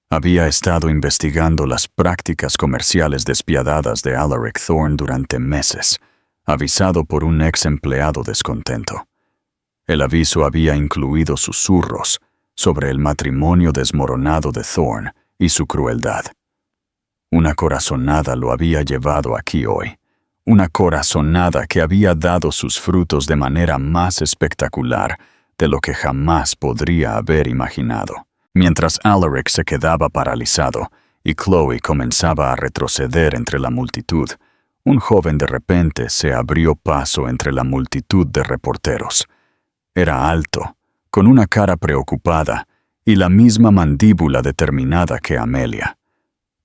Había estado investigando las prácticas comerciales despiadadas de Alaric Thorne durante meses, avisado por un ex empleado descontento. El aviso había incluido susurros sobre el matrimonio desmoronado de Thorne y su crueldad. Una corazonada lo había llevado aquí hoy, una corazonada que había dado sus frutos de manera más espectacular de lo que jamás podría haber imaginado. Mientras Alaric se quedaba paralizado y Chloe comenzaba a retroceder entre la multitud, un joven de repente se abrió paso entre la multitud de reporteros. Era alto, con una cara preocupada y la misma mandíbula determinada que Amelia.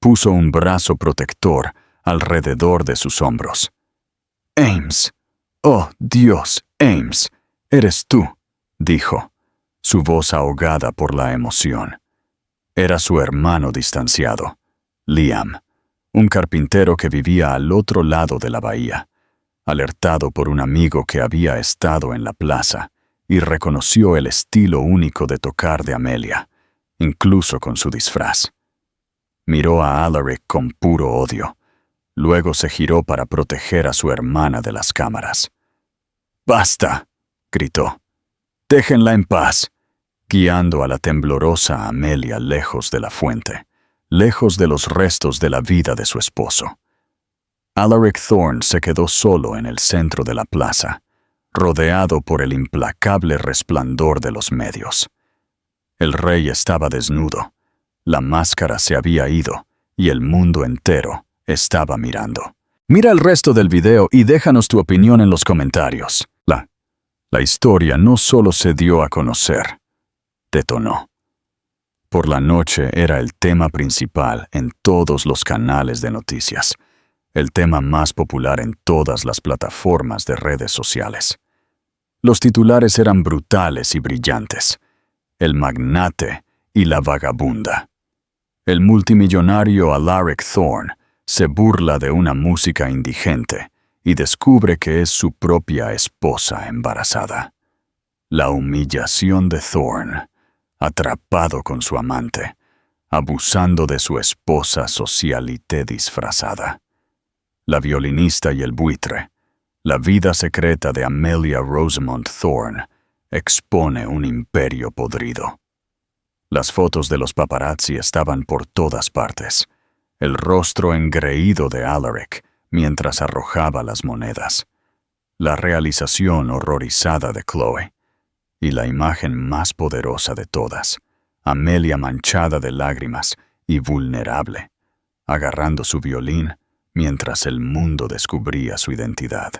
Puso un brazo protector alrededor de sus hombros. «Ames. Oh, Dios, Ames, eres tú», dijo, su voz ahogada por la emoción. Era su hermano distanciado, Liam, un carpintero que vivía al otro lado de la bahía, alertado por un amigo que había estado en la plaza y reconoció el estilo único de tocar de Amelia, incluso con su disfraz. Miró a Alaric con puro odio. Luego se giró para proteger a su hermana de las cámaras. «¡Basta!», gritó. «Déjenla en paz», guiando a la temblorosa Amelia lejos de la fuente, lejos de los restos de la vida de su esposo. Alaric Thorne se quedó solo en el centro de la plaza, rodeado por el implacable resplandor de los medios. El rey estaba desnudo, la máscara se había ido y el mundo entero estaba mirando. Mira el resto del video y déjanos tu opinión en los comentarios. La historia no solo se dio a conocer, detonó. Por la noche era el tema principal en todos los canales de noticias, el tema más popular en todas las plataformas de redes sociales. Los titulares eran brutales y brillantes. El magnate y la vagabunda. El multimillonario Alaric Thorne se burla de una música indigente y descubre que es su propia esposa embarazada. La humillación de Thorne, atrapado con su amante, abusando de su esposa socialité disfrazada. La violinista y el buitre, la vida secreta de Amelia Rosemont Thorne, expone un imperio podrido. Las fotos de los paparazzi estaban por todas partes. El rostro engreído de Alaric mientras arrojaba las monedas. La realización horrorizada de Chloe. Y la imagen más poderosa de todas, Amelia manchada de lágrimas y vulnerable, agarrando su violín mientras el mundo descubría su identidad.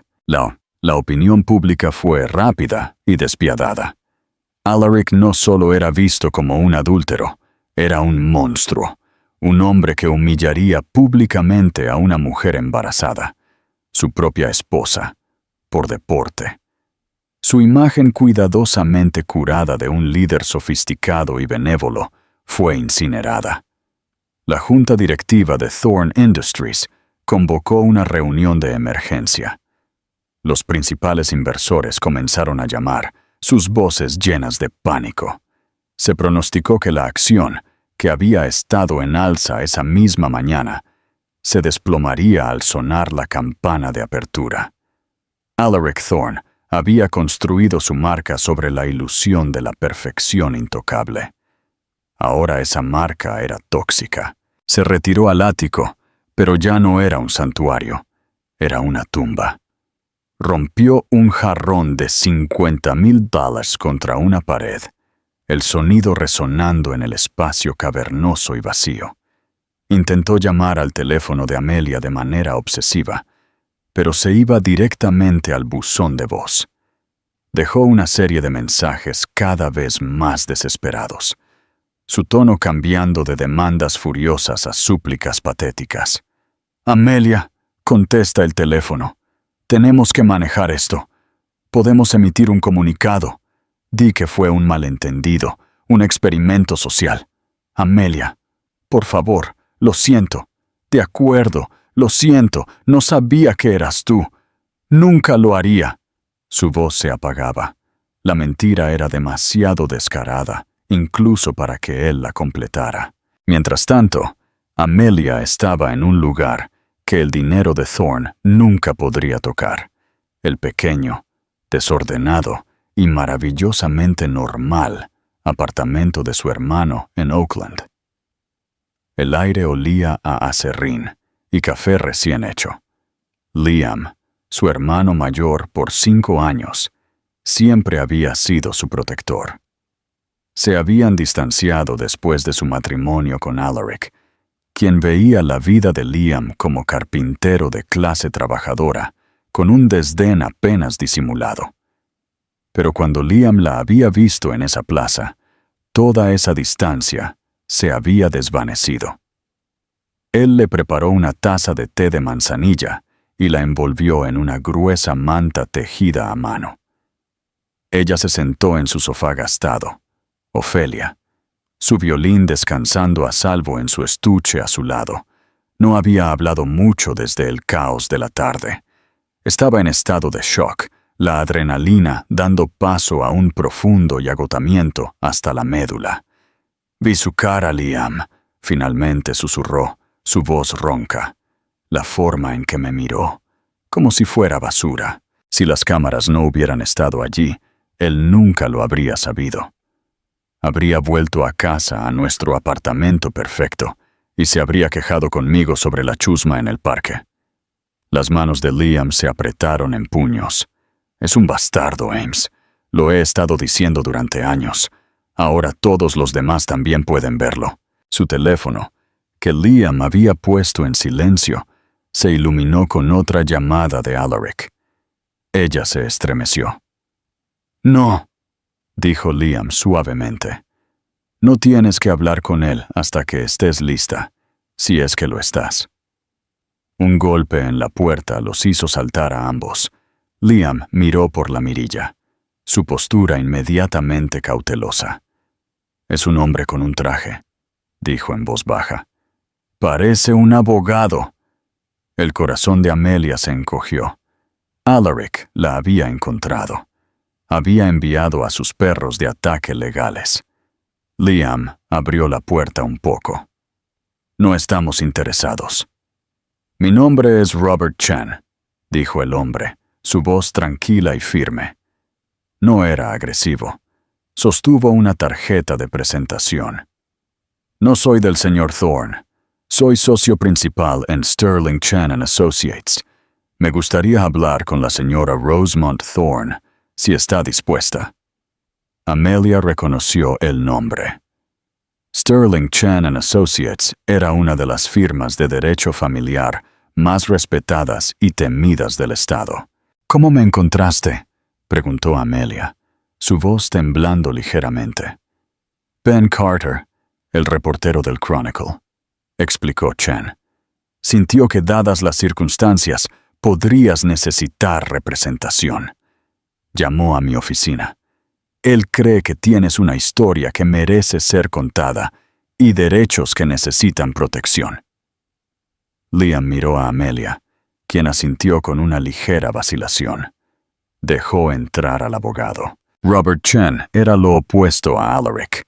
La opinión pública fue rápida y despiadada. Alaric no solo era visto como un adúltero, era un monstruo, un hombre que humillaría públicamente a una mujer embarazada, su propia esposa, por deporte. Su imagen cuidadosamente curada de un líder sofisticado y benévolo fue incinerada. La junta directiva de Thorne Industries convocó una reunión de emergencia. Los principales inversores comenzaron a llamar, sus voces llenas de pánico. Se pronosticó que la acción, que había estado en alza esa misma mañana, se desplomaría al sonar la campana de apertura. Alaric Thorne había construido su marca sobre la ilusión de la perfección intocable. Ahora esa marca era tóxica. Se retiró al ático, pero ya no era un santuario, era una tumba. Rompió un jarrón de $50,000 contra una pared, el sonido resonando en el espacio cavernoso y vacío. Intentó llamar al teléfono de Amelia de manera obsesiva, pero se iba directamente al buzón de voz. Dejó una serie de mensajes cada vez más desesperados, su tono cambiando de demandas furiosas a súplicas patéticas. «Amelia, contesta el teléfono. Tenemos que manejar esto. Podemos emitir un comunicado. Di que fue un malentendido, un experimento social. Amelia, por favor, lo siento. De acuerdo, lo siento, no sabía que eras tú. Nunca lo haría». Su voz se apagaba. La mentira era demasiado descarada, incluso para que él la completara. Mientras tanto, Amelia estaba en un lugar que el dinero de Thorne nunca podría tocar. El pequeño, desordenado y maravillosamente normal apartamento de su hermano en Oakland. El aire olía a aserrín y café recién hecho. Liam, su hermano mayor por 5 años, siempre había sido su protector. Se habían distanciado después de su matrimonio con Alaric, quien veía la vida de Liam como carpintero de clase trabajadora, con un desdén apenas disimulado. Pero cuando Liam la había visto en esa plaza, toda esa distancia se había desvanecido. Él le preparó una taza de té de manzanilla y la envolvió en una gruesa manta tejida a mano. Ella se sentó en su sofá gastado, Ofelia, su violín descansando a salvo en su estuche a su lado. No había hablado mucho desde el caos de la tarde. Estaba en estado de shock, la adrenalina dando paso a un profundo y agotamiento hasta la médula. «Vi su cara, Liam», finalmente susurró, su voz ronca. La forma en que me miró, como si fuera basura. Si las cámaras no hubieran estado allí, él nunca lo habría sabido. Habría vuelto a casa, a nuestro apartamento perfecto, y se habría quejado conmigo sobre la chusma en el parque. Las manos de Liam se apretaron en puños. «Es un bastardo, Ames. Lo he estado diciendo durante años. Ahora todos los demás también pueden verlo». Su teléfono, que Liam había puesto en silencio, se iluminó con otra llamada de Alaric. Ella se estremeció. «No», dijo Liam suavemente. «No tienes que hablar con él hasta que estés lista, si es que lo estás». Un golpe en la puerta los hizo saltar a ambos. Liam miró por la mirilla, su postura inmediatamente cautelosa. «Es un hombre con un traje», dijo en voz baja. «Parece un abogado». El corazón de Amelia se encogió. Alaric la había encontrado. Había enviado a sus perros de ataque legales. Liam abrió la puerta un poco. «No estamos interesados». «Mi nombre es Robert Chen», dijo el hombre, su voz tranquila y firme. No era agresivo. Sostuvo una tarjeta de presentación. «No soy del señor Thorne. Soy socio principal en Sterling Chen & Associates. Me gustaría hablar con la señora Rosemont Thorne, si está dispuesta». Amelia reconoció el nombre. Sterling Chen & Associates era una de las firmas de derecho familiar más respetadas y temidas del estado. ¿Cómo me encontraste?, preguntó Amelia, su voz temblando ligeramente. Ben Carter, el reportero del Chronicle, explicó Chen. Sintió que, dadas las circunstancias, podrías necesitar representación. Llamó a mi oficina. Él cree que tienes una historia que merece ser contada y derechos que necesitan protección. Liam miró a Amelia, quien asintió con una ligera vacilación. Dejó entrar al abogado. Robert Chen era lo opuesto a Alaric.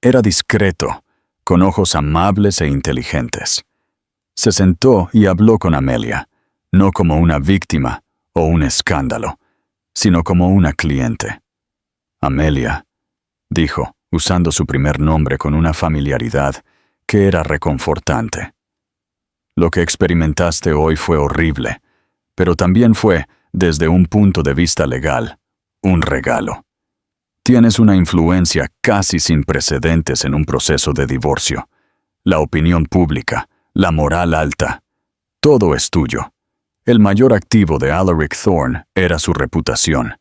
Era discreto, con ojos amables e inteligentes. Se sentó y habló con Amelia, no como una víctima o un escándalo, sino como una cliente. Amelia, dijo, usando su primer nombre con una familiaridad que era reconfortante. Lo que experimentaste hoy fue horrible, pero también fue, desde un punto de vista legal, un regalo. Tienes una influencia casi sin precedentes en un proceso de divorcio. La opinión pública, la moral alta, todo es tuyo. El mayor activo de Alaric Thorne era su reputación,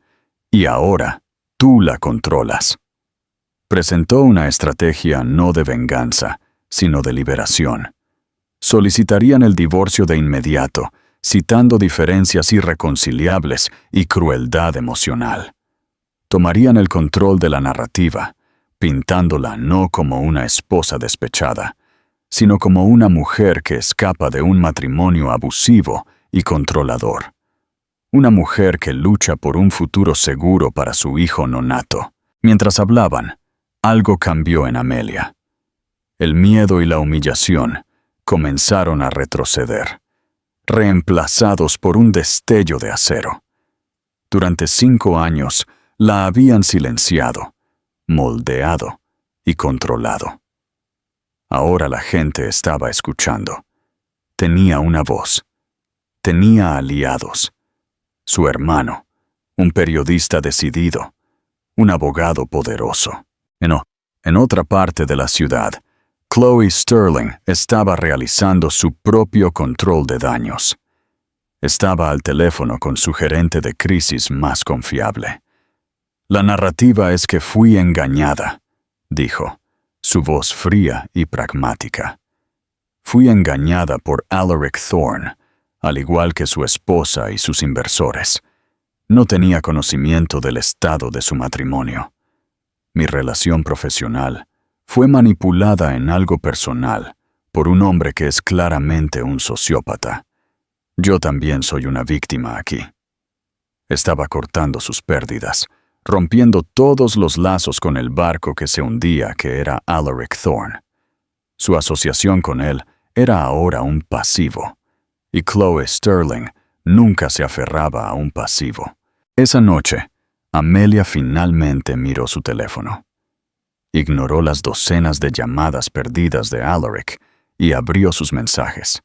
y ahora tú la controlas. Presentó una estrategia no de venganza, sino de liberación. Solicitarían el divorcio de inmediato, citando diferencias irreconciliables y crueldad emocional. Tomarían el control de la narrativa, pintándola no como una esposa despechada, sino como una mujer que escapa de un matrimonio abusivo y controlador. Una mujer que lucha por un futuro seguro para su hijo nonato. Mientras hablaban, algo cambió en Amelia. El miedo y la humillación comenzaron a retroceder, reemplazados por un destello de acero. Durante 5 años la habían silenciado, moldeado y controlado. Ahora la gente estaba escuchando. Tenía una voz. Tenía aliados. Su hermano, un periodista decidido, un abogado poderoso. En otra parte de la ciudad, Chloe Sterling estaba realizando su propio control de daños. Estaba al teléfono con su gerente de crisis más confiable. La narrativa es que fui engañada, dijo, su voz fría y pragmática. Fui engañada por Alaric Thorne, al igual que su esposa y sus inversores. No tenía conocimiento del estado de su matrimonio. Mi relación profesional fue manipulada en algo personal por un hombre que es claramente un sociópata. Yo también soy una víctima aquí. Estaba cortando sus pérdidas, rompiendo todos los lazos con el barco que se hundía, que era Alaric Thorne. Su asociación con él era ahora un pasivo, y Chloe Sterling nunca se aferraba a un pasivo. Esa noche, Amelia finalmente miró su teléfono. Ignoró las docenas de llamadas perdidas de Alaric y abrió sus mensajes.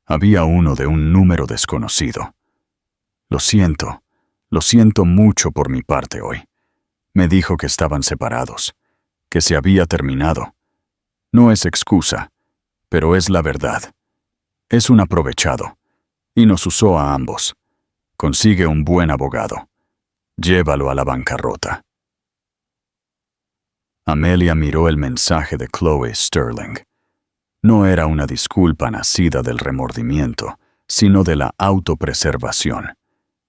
Había uno de un número desconocido. Lo siento mucho por mi parte hoy. Me dijo que estaban separados, que se había terminado. No es excusa, pero es la verdad. Es un aprovechado, y nos usó a ambos. Consigue un buen abogado. Llévalo a la bancarrota. Amelia miró el mensaje de Chloe Sterling. No era una disculpa nacida del remordimiento, sino de la autopreservación.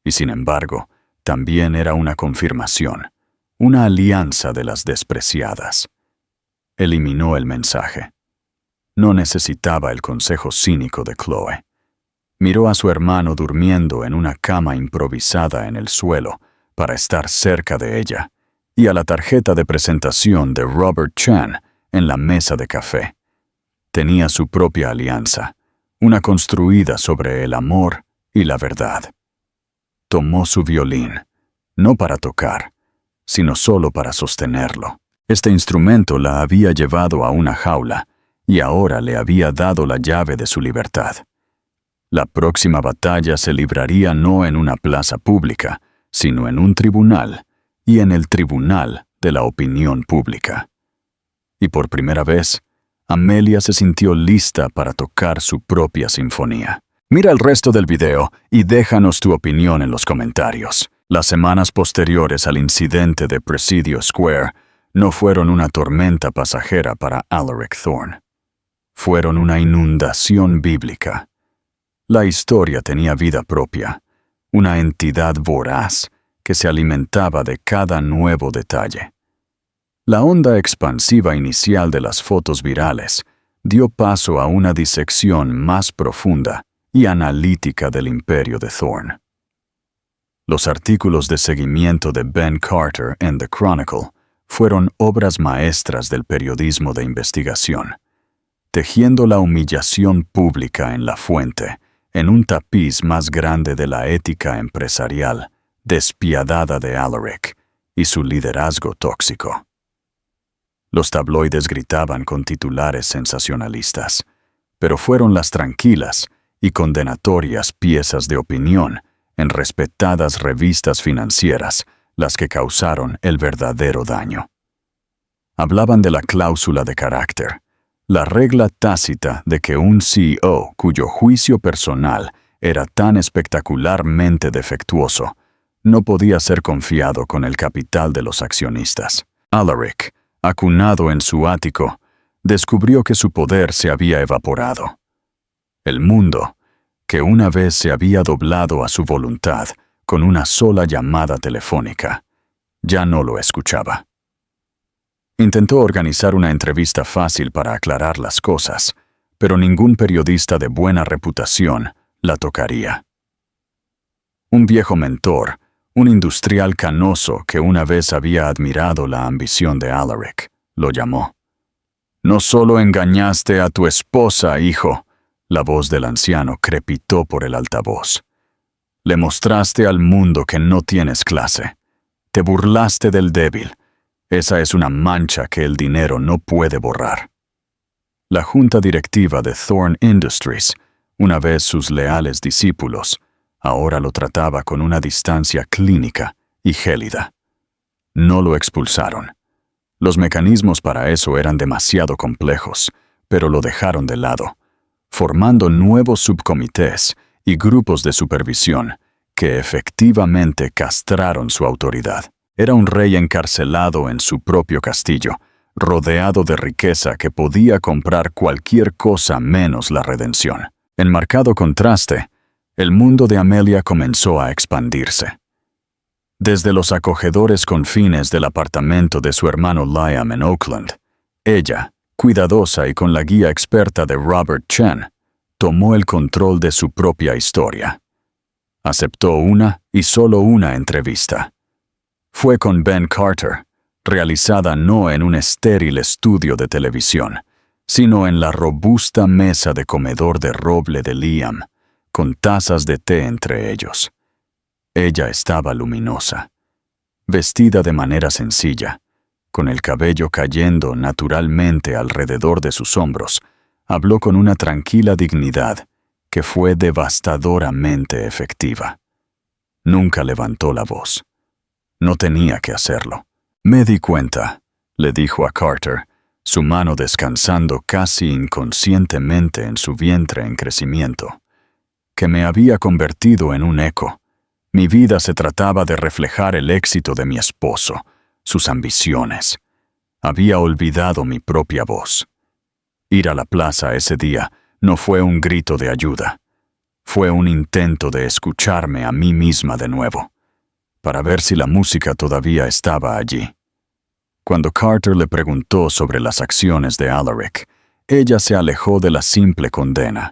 Y sin embargo, también era una confirmación, una alianza de las despreciadas. Eliminó el mensaje. No necesitaba el consejo cínico de Chloe. Miró a su hermano durmiendo en una cama improvisada en el suelo para estar cerca de ella, y a la tarjeta de presentación de Robert Chen en la mesa de café. Tenía su propia alianza, una construida sobre el amor y la verdad. Tomó su violín, no para tocar, sino solo para sostenerlo. Este instrumento la había llevado a una jaula y ahora le había dado la llave de su libertad. La próxima batalla se libraría no en una plaza pública, sino en un tribunal, y en el tribunal de la opinión pública. Y por primera vez, Amelia se sintió lista para tocar su propia sinfonía. Mira el resto del video y déjanos tu opinión en los comentarios. Las semanas posteriores al incidente de Presidio Square no fueron una tormenta pasajera para Alaric Thorne. Fueron una inundación bíblica. La historia tenía vida propia, una entidad voraz que se alimentaba de cada nuevo detalle. La onda expansiva inicial de las fotos virales dio paso a una disección más profunda y analítica del imperio de Thorne. Los artículos de seguimiento de Ben Carter en The Chronicle fueron obras maestras del periodismo de investigación, tejiendo la humillación pública en la fuente, en un tapiz más grande de la ética empresarial despiadada de Alaric y su liderazgo tóxico. Los tabloides gritaban con titulares sensacionalistas, pero fueron las tranquilas y condenatorias piezas de opinión en respetadas revistas financieras las que causaron el verdadero daño. Hablaban de la cláusula de carácter, la regla tácita de que un CEO cuyo juicio personal era tan espectacularmente defectuoso no podía ser confiado con el capital de los accionistas. Alaric, acunado en su ático, descubrió que su poder se había evaporado. El mundo, que una vez se había doblado a su voluntad con una sola llamada telefónica, ya no lo escuchaba. Intentó organizar una entrevista fácil para aclarar las cosas, pero ningún periodista de buena reputación la tocaría. Un viejo mentor, un industrial canoso que una vez había admirado la ambición de Alaric, lo llamó. «No solo engañaste a tu esposa, hijo», la voz del anciano crepitó por el altavoz. «Le mostraste al mundo que no tienes clase. Te burlaste del débil. Esa es una mancha que el dinero no puede borrar». La junta directiva de Thorne Industries, una vez sus leales discípulos, ahora lo trataba con una distancia clínica y gélida. No lo expulsaron. Los mecanismos para eso eran demasiado complejos, pero lo dejaron de lado, formando nuevos subcomités y grupos de supervisión que efectivamente castraron su autoridad. Era un rey encarcelado en su propio castillo, rodeado de riqueza que podía comprar cualquier cosa menos la redención. En marcado contraste, el mundo de Amelia comenzó a expandirse. Desde los acogedores confines del apartamento de su hermano Liam en Oakland, ella, cuidadosa y con la guía experta de Robert Chen, tomó el control de su propia historia. Aceptó una y solo una entrevista. Fue con Ben Carter, realizada no en un estéril estudio de televisión, sino en la robusta mesa de comedor de roble de Liam, con tazas de té entre ellos. Ella estaba luminosa, vestida de manera sencilla, con el cabello cayendo naturalmente alrededor de sus hombros. Habló con una tranquila dignidad que fue devastadoramente efectiva. Nunca levantó la voz. No tenía que hacerlo. «Me di cuenta», le dijo a Carter, su mano descansando casi inconscientemente en su vientre en crecimiento, «que me había convertido en un eco. Mi vida se trataba de reflejar el éxito de mi esposo, sus ambiciones. Había olvidado mi propia voz. Ir a la plaza ese día no fue un grito de ayuda. Fue un intento de escucharme a mí misma de nuevo, para ver si la música todavía estaba allí». Cuando Carter le preguntó sobre las acciones de Alaric, ella se alejó de la simple condena.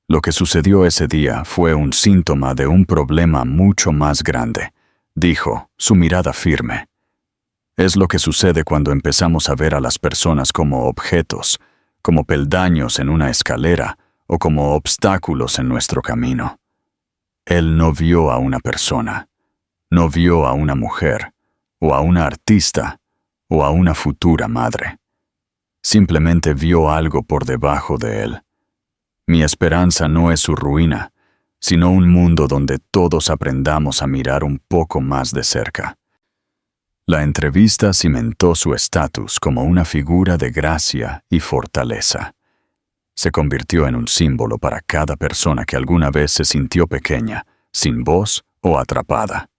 Lo que sucedió ese día fue un síntoma de un problema mucho más grande, dijo, su mirada firme. Es lo que sucede cuando empezamos a ver a las personas como objetos, como peldaños en una escalera o como obstáculos en nuestro camino. Él no vio a una persona, no vio a una mujer, o a una artista, o a una futura madre. Simplemente vio algo por debajo de él. Mi esperanza no es su ruina, sino un mundo donde todos aprendamos a mirar un poco más de cerca. La entrevista cimentó su estatus como una figura de gracia y fortaleza. Se convirtió en un símbolo para cada persona que alguna vez se sintió pequeña, sin voz o atrapada.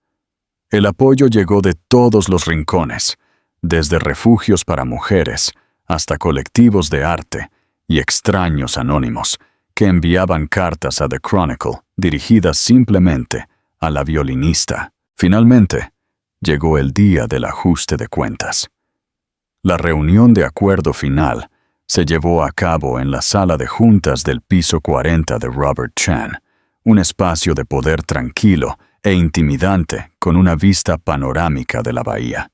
El apoyo llegó de todos los rincones, desde refugios para mujeres hasta colectivos de arte y extraños anónimos que enviaban cartas a The Chronicle dirigidas simplemente a la violinista. Finalmente, llegó el día del ajuste de cuentas. La reunión de acuerdo final se llevó a cabo en la sala de juntas del piso 40 de Robert Chan, un espacio de poder tranquilo e intimidante con una vista panorámica de la bahía.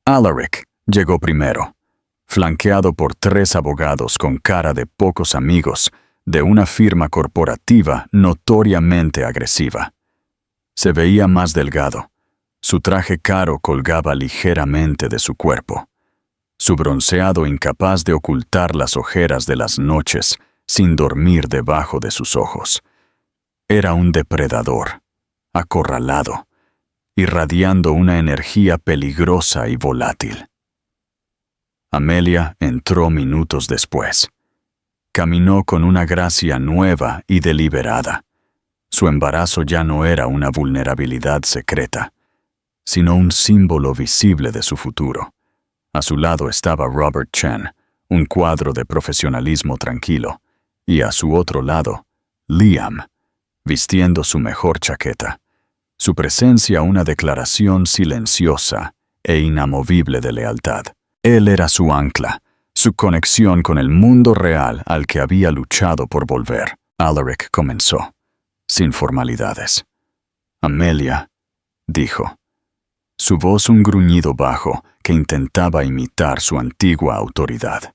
Alaric llegó primero, flanqueado por 3 abogados con cara de pocos amigos de una firma corporativa notoriamente agresiva. Se veía más delgado. Su traje caro colgaba ligeramente de su cuerpo. Su bronceado incapaz de ocultar las ojeras de las noches sin dormir debajo de sus ojos. Era un depredador, acorralado, irradiando una energía peligrosa y volátil. Amelia entró minutos después. Caminó con una gracia nueva y deliberada. Su embarazo ya no era una vulnerabilidad secreta, sino un símbolo visible de su futuro. A su lado estaba Robert Chan, un cuadro de profesionalismo tranquilo, y a su otro lado, Liam, vistiendo su mejor chaqueta. Su presencia una declaración silenciosa e inamovible de lealtad. Él era su ancla, su conexión con el mundo real al que había luchado por volver. Alaric comenzó, sin formalidades. Amelia, dijo. Su voz un gruñido bajo que intentaba imitar su antigua autoridad.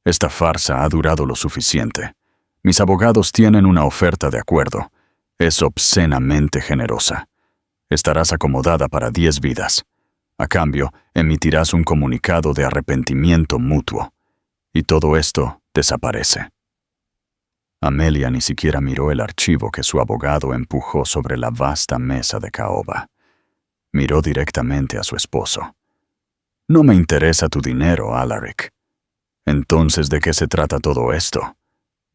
Esta farsa ha durado lo suficiente. Mis abogados tienen una oferta de acuerdo. Es obscenamente generosa. Estarás acomodada para 10 vidas. A cambio, emitirás un comunicado de arrepentimiento mutuo. Y todo esto desaparece. Amelia ni siquiera miró el archivo que su abogado empujó sobre la vasta mesa de caoba. Miró directamente a su esposo. No me interesa tu dinero, Alaric. Entonces, ¿de qué se trata todo esto?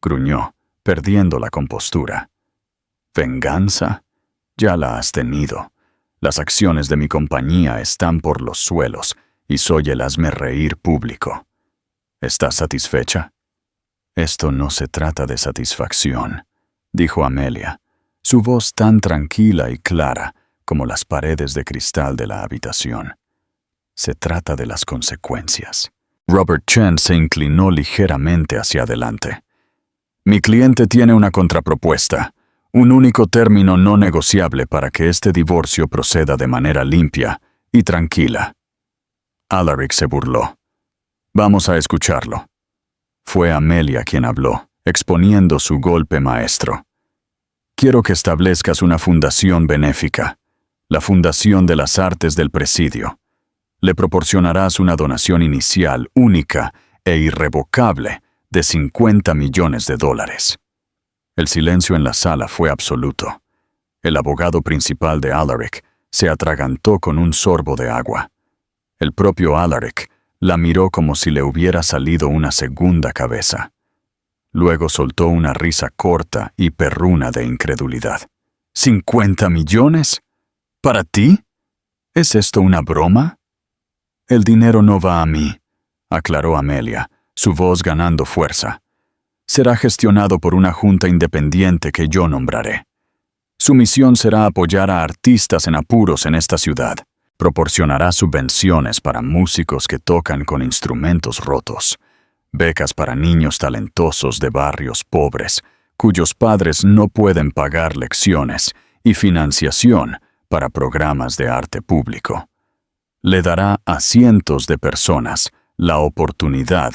Gruñó, perdiendo la compostura. ¿Venganza? Ya la has tenido. Las acciones de mi compañía están por los suelos y soy el hazmerreír público. ¿Estás satisfecha? Esto no se trata de satisfacción, dijo Amelia, su voz tan tranquila y clara como las paredes de cristal de la habitación. Se trata de las consecuencias. Robert Chen se inclinó ligeramente hacia adelante. Mi cliente tiene una contrapropuesta, un único término no negociable para que este divorcio proceda de manera limpia y tranquila. Alaric se burló. Vamos a escucharlo. Fue Amelia quien habló, exponiendo su golpe maestro. Quiero que establezcas una fundación benéfica, la Fundación de las Artes del Presidio. Le proporcionarás una donación inicial única e irrevocable de $50 millones. El silencio en la sala fue absoluto. El abogado principal de Alaric se atragantó con un sorbo de agua. El propio Alaric la miró como si le hubiera salido una segunda cabeza. Luego soltó una risa corta y perruna de incredulidad. ¿50 millones? ¿Para ti? ¿Es esto una broma? El dinero no va a mí, aclaró Amelia, su voz ganando fuerza. Será gestionado por una junta independiente que yo nombraré. Su misión será apoyar a artistas en apuros en esta ciudad. Proporcionará subvenciones para músicos que tocan con instrumentos rotos, becas para niños talentosos de barrios pobres, cuyos padres no pueden pagar lecciones, y financiación para programas de arte público. Le dará a cientos de personas la oportunidad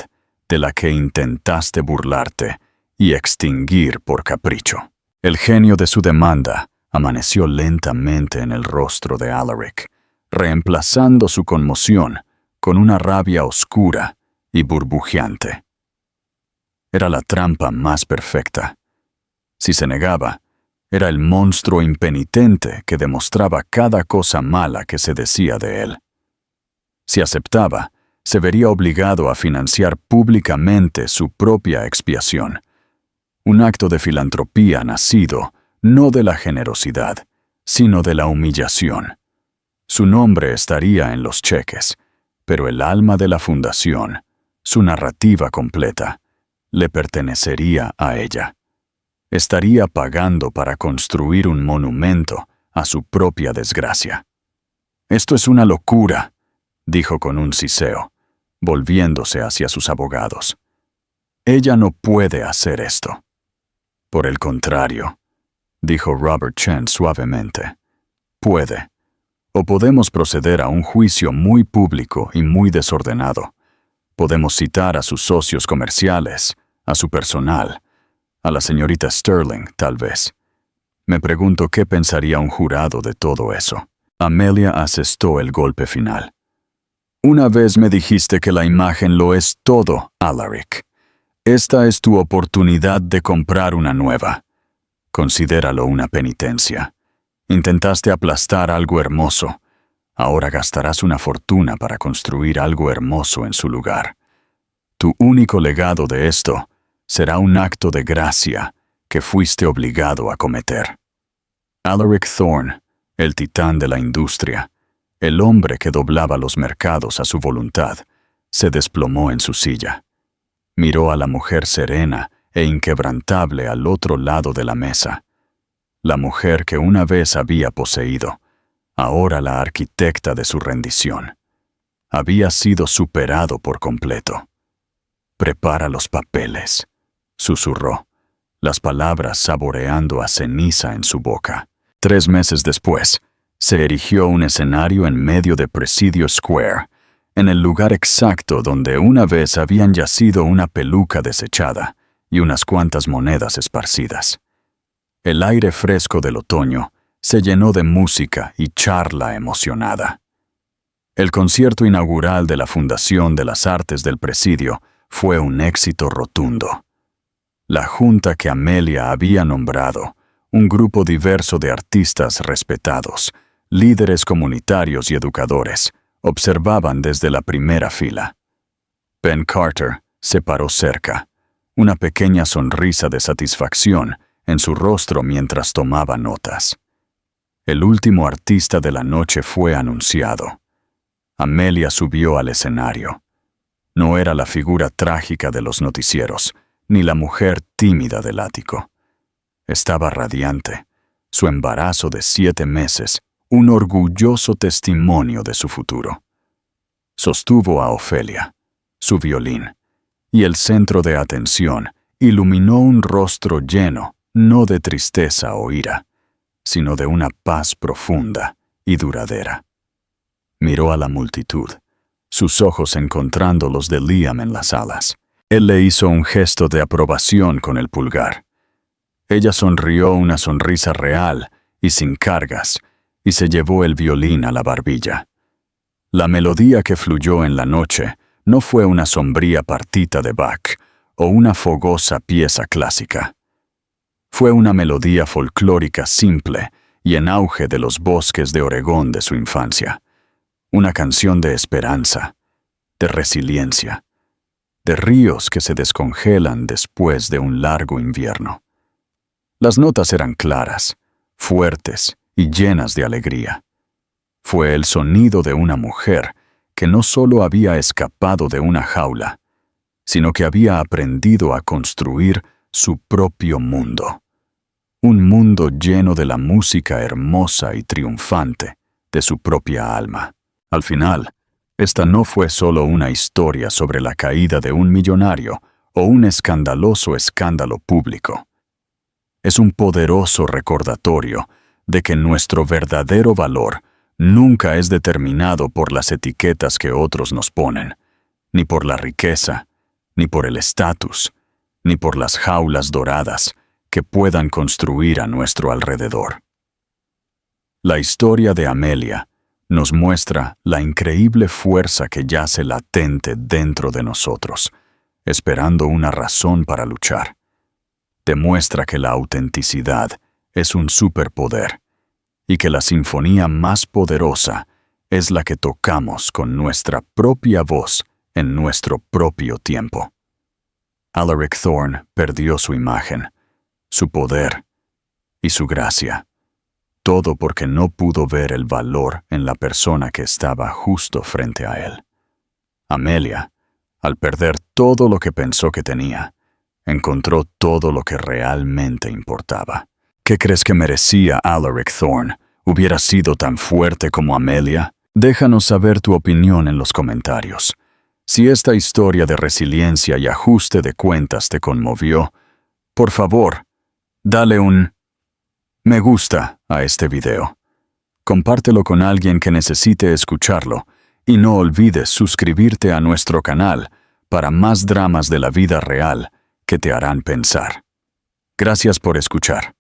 de la que intentaste burlarte y extinguir por capricho. El genio de su demanda amaneció lentamente en el rostro de Alaric, reemplazando su conmoción con una rabia oscura y burbujeante. Era la trampa más perfecta. Si se negaba, era el monstruo impenitente que demostraba cada cosa mala que se decía de él. Si aceptaba, se vería obligado a financiar públicamente su propia expiación. Un acto de filantropía nacido no de la generosidad, sino de la humillación. Su nombre estaría en los cheques, pero el alma de la fundación, su narrativa completa, le pertenecería a ella. Estaría pagando para construir un monumento a su propia desgracia. «Esto es una locura», dijo con un siseo, volviéndose hacia sus abogados. «Ella no puede hacer esto». «Por el contrario», dijo Robert Chen suavemente, «puede. O podemos proceder a un juicio muy público y muy desordenado. Podemos citar a sus socios comerciales, a su personal, a la señorita Sterling, tal vez. Me pregunto qué pensaría un jurado de todo eso». Amelia asestó el golpe final. «Una vez me dijiste que la imagen lo es todo, Alaric. Esta es tu oportunidad de comprar una nueva. Considéralo una penitencia. Intentaste aplastar algo hermoso. Ahora gastarás una fortuna para construir algo hermoso en su lugar. Tu único legado de esto será un acto de gracia que fuiste obligado a cometer». Alaric Thorne, el titán de la industria, el hombre que doblaba los mercados a su voluntad, se desplomó en su silla. Miró a la mujer serena e inquebrantable al otro lado de la mesa. La mujer que una vez había poseído, ahora la arquitecta de su rendición. Había sido superado por completo. «Prepara los papeles», susurró, las palabras saboreando a ceniza en su boca. 3 meses después, se erigió un escenario en medio de Presidio Square, en el lugar exacto donde una vez habían yacido una peluca desechada y unas cuantas monedas esparcidas. El aire fresco del otoño se llenó de música y charla emocionada. El concierto inaugural de la Fundación de las Artes del Presidio fue un éxito rotundo. La junta que Amelia había nombrado, un grupo diverso de artistas respetados, líderes comunitarios y educadores, observaban desde la primera fila. Ben Carter se paró cerca, una pequeña sonrisa de satisfacción en su rostro mientras tomaba notas. El último artista de la noche fue anunciado. Amelia subió al escenario. No era la figura trágica de los noticieros, ni la mujer tímida del ático. Estaba radiante, su embarazo de 7 meses, un orgulloso testimonio de su futuro. Sostuvo a Ofelia, su violín, y el centro de atención iluminó un rostro lleno, no de tristeza o ira, sino de una paz profunda y duradera. Miró a la multitud, sus ojos encontrando los de Liam en las alas. Él le hizo un gesto de aprobación con el pulgar. Ella sonrió una sonrisa real y sin cargas, y se llevó el violín a la barbilla. La melodía que fluyó en la noche no fue una sombría partita de Bach o una fogosa pieza clásica. Fue una melodía folclórica simple y en auge de los bosques de Oregón de su infancia. Una canción de esperanza, de resiliencia, de ríos que se descongelan después de un largo invierno. Las notas eran claras, fuertes y llenas de alegría. Fue el sonido de una mujer que no solo había escapado de una jaula, sino que había aprendido a construir su propio mundo. Un mundo lleno de la música hermosa y triunfante de su propia alma. Al final, esta no fue solo una historia sobre la caída de un millonario o un escandaloso escándalo público. Es un poderoso recordatorio de que nuestro verdadero valor nunca es determinado por las etiquetas que otros nos ponen, ni por la riqueza, ni por el estatus, ni por las jaulas doradas que puedan construir a nuestro alrededor. La historia de Amelia nos muestra la increíble fuerza que yace latente dentro de nosotros, esperando una razón para luchar. Demuestra que la autenticidad es un superpoder y que la sinfonía más poderosa es la que tocamos con nuestra propia voz en nuestro propio tiempo. Alaric Thorne perdió su imagen, su poder y su gracia. Todo porque no pudo ver el valor en la persona que estaba justo frente a él. Amelia, al perder todo lo que pensó que tenía, encontró todo lo que realmente importaba. ¿Qué crees que merecía Alaric Thorne? ¿Hubiera sido tan fuerte como Amelia? Déjanos saber tu opinión en los comentarios. Si esta historia de resiliencia y ajuste de cuentas te conmovió, por favor, dale un me gusta a este video. Compártelo con alguien que necesite escucharlo y no olvides suscribirte a nuestro canal para más dramas de la vida real que te harán pensar. Gracias por escuchar.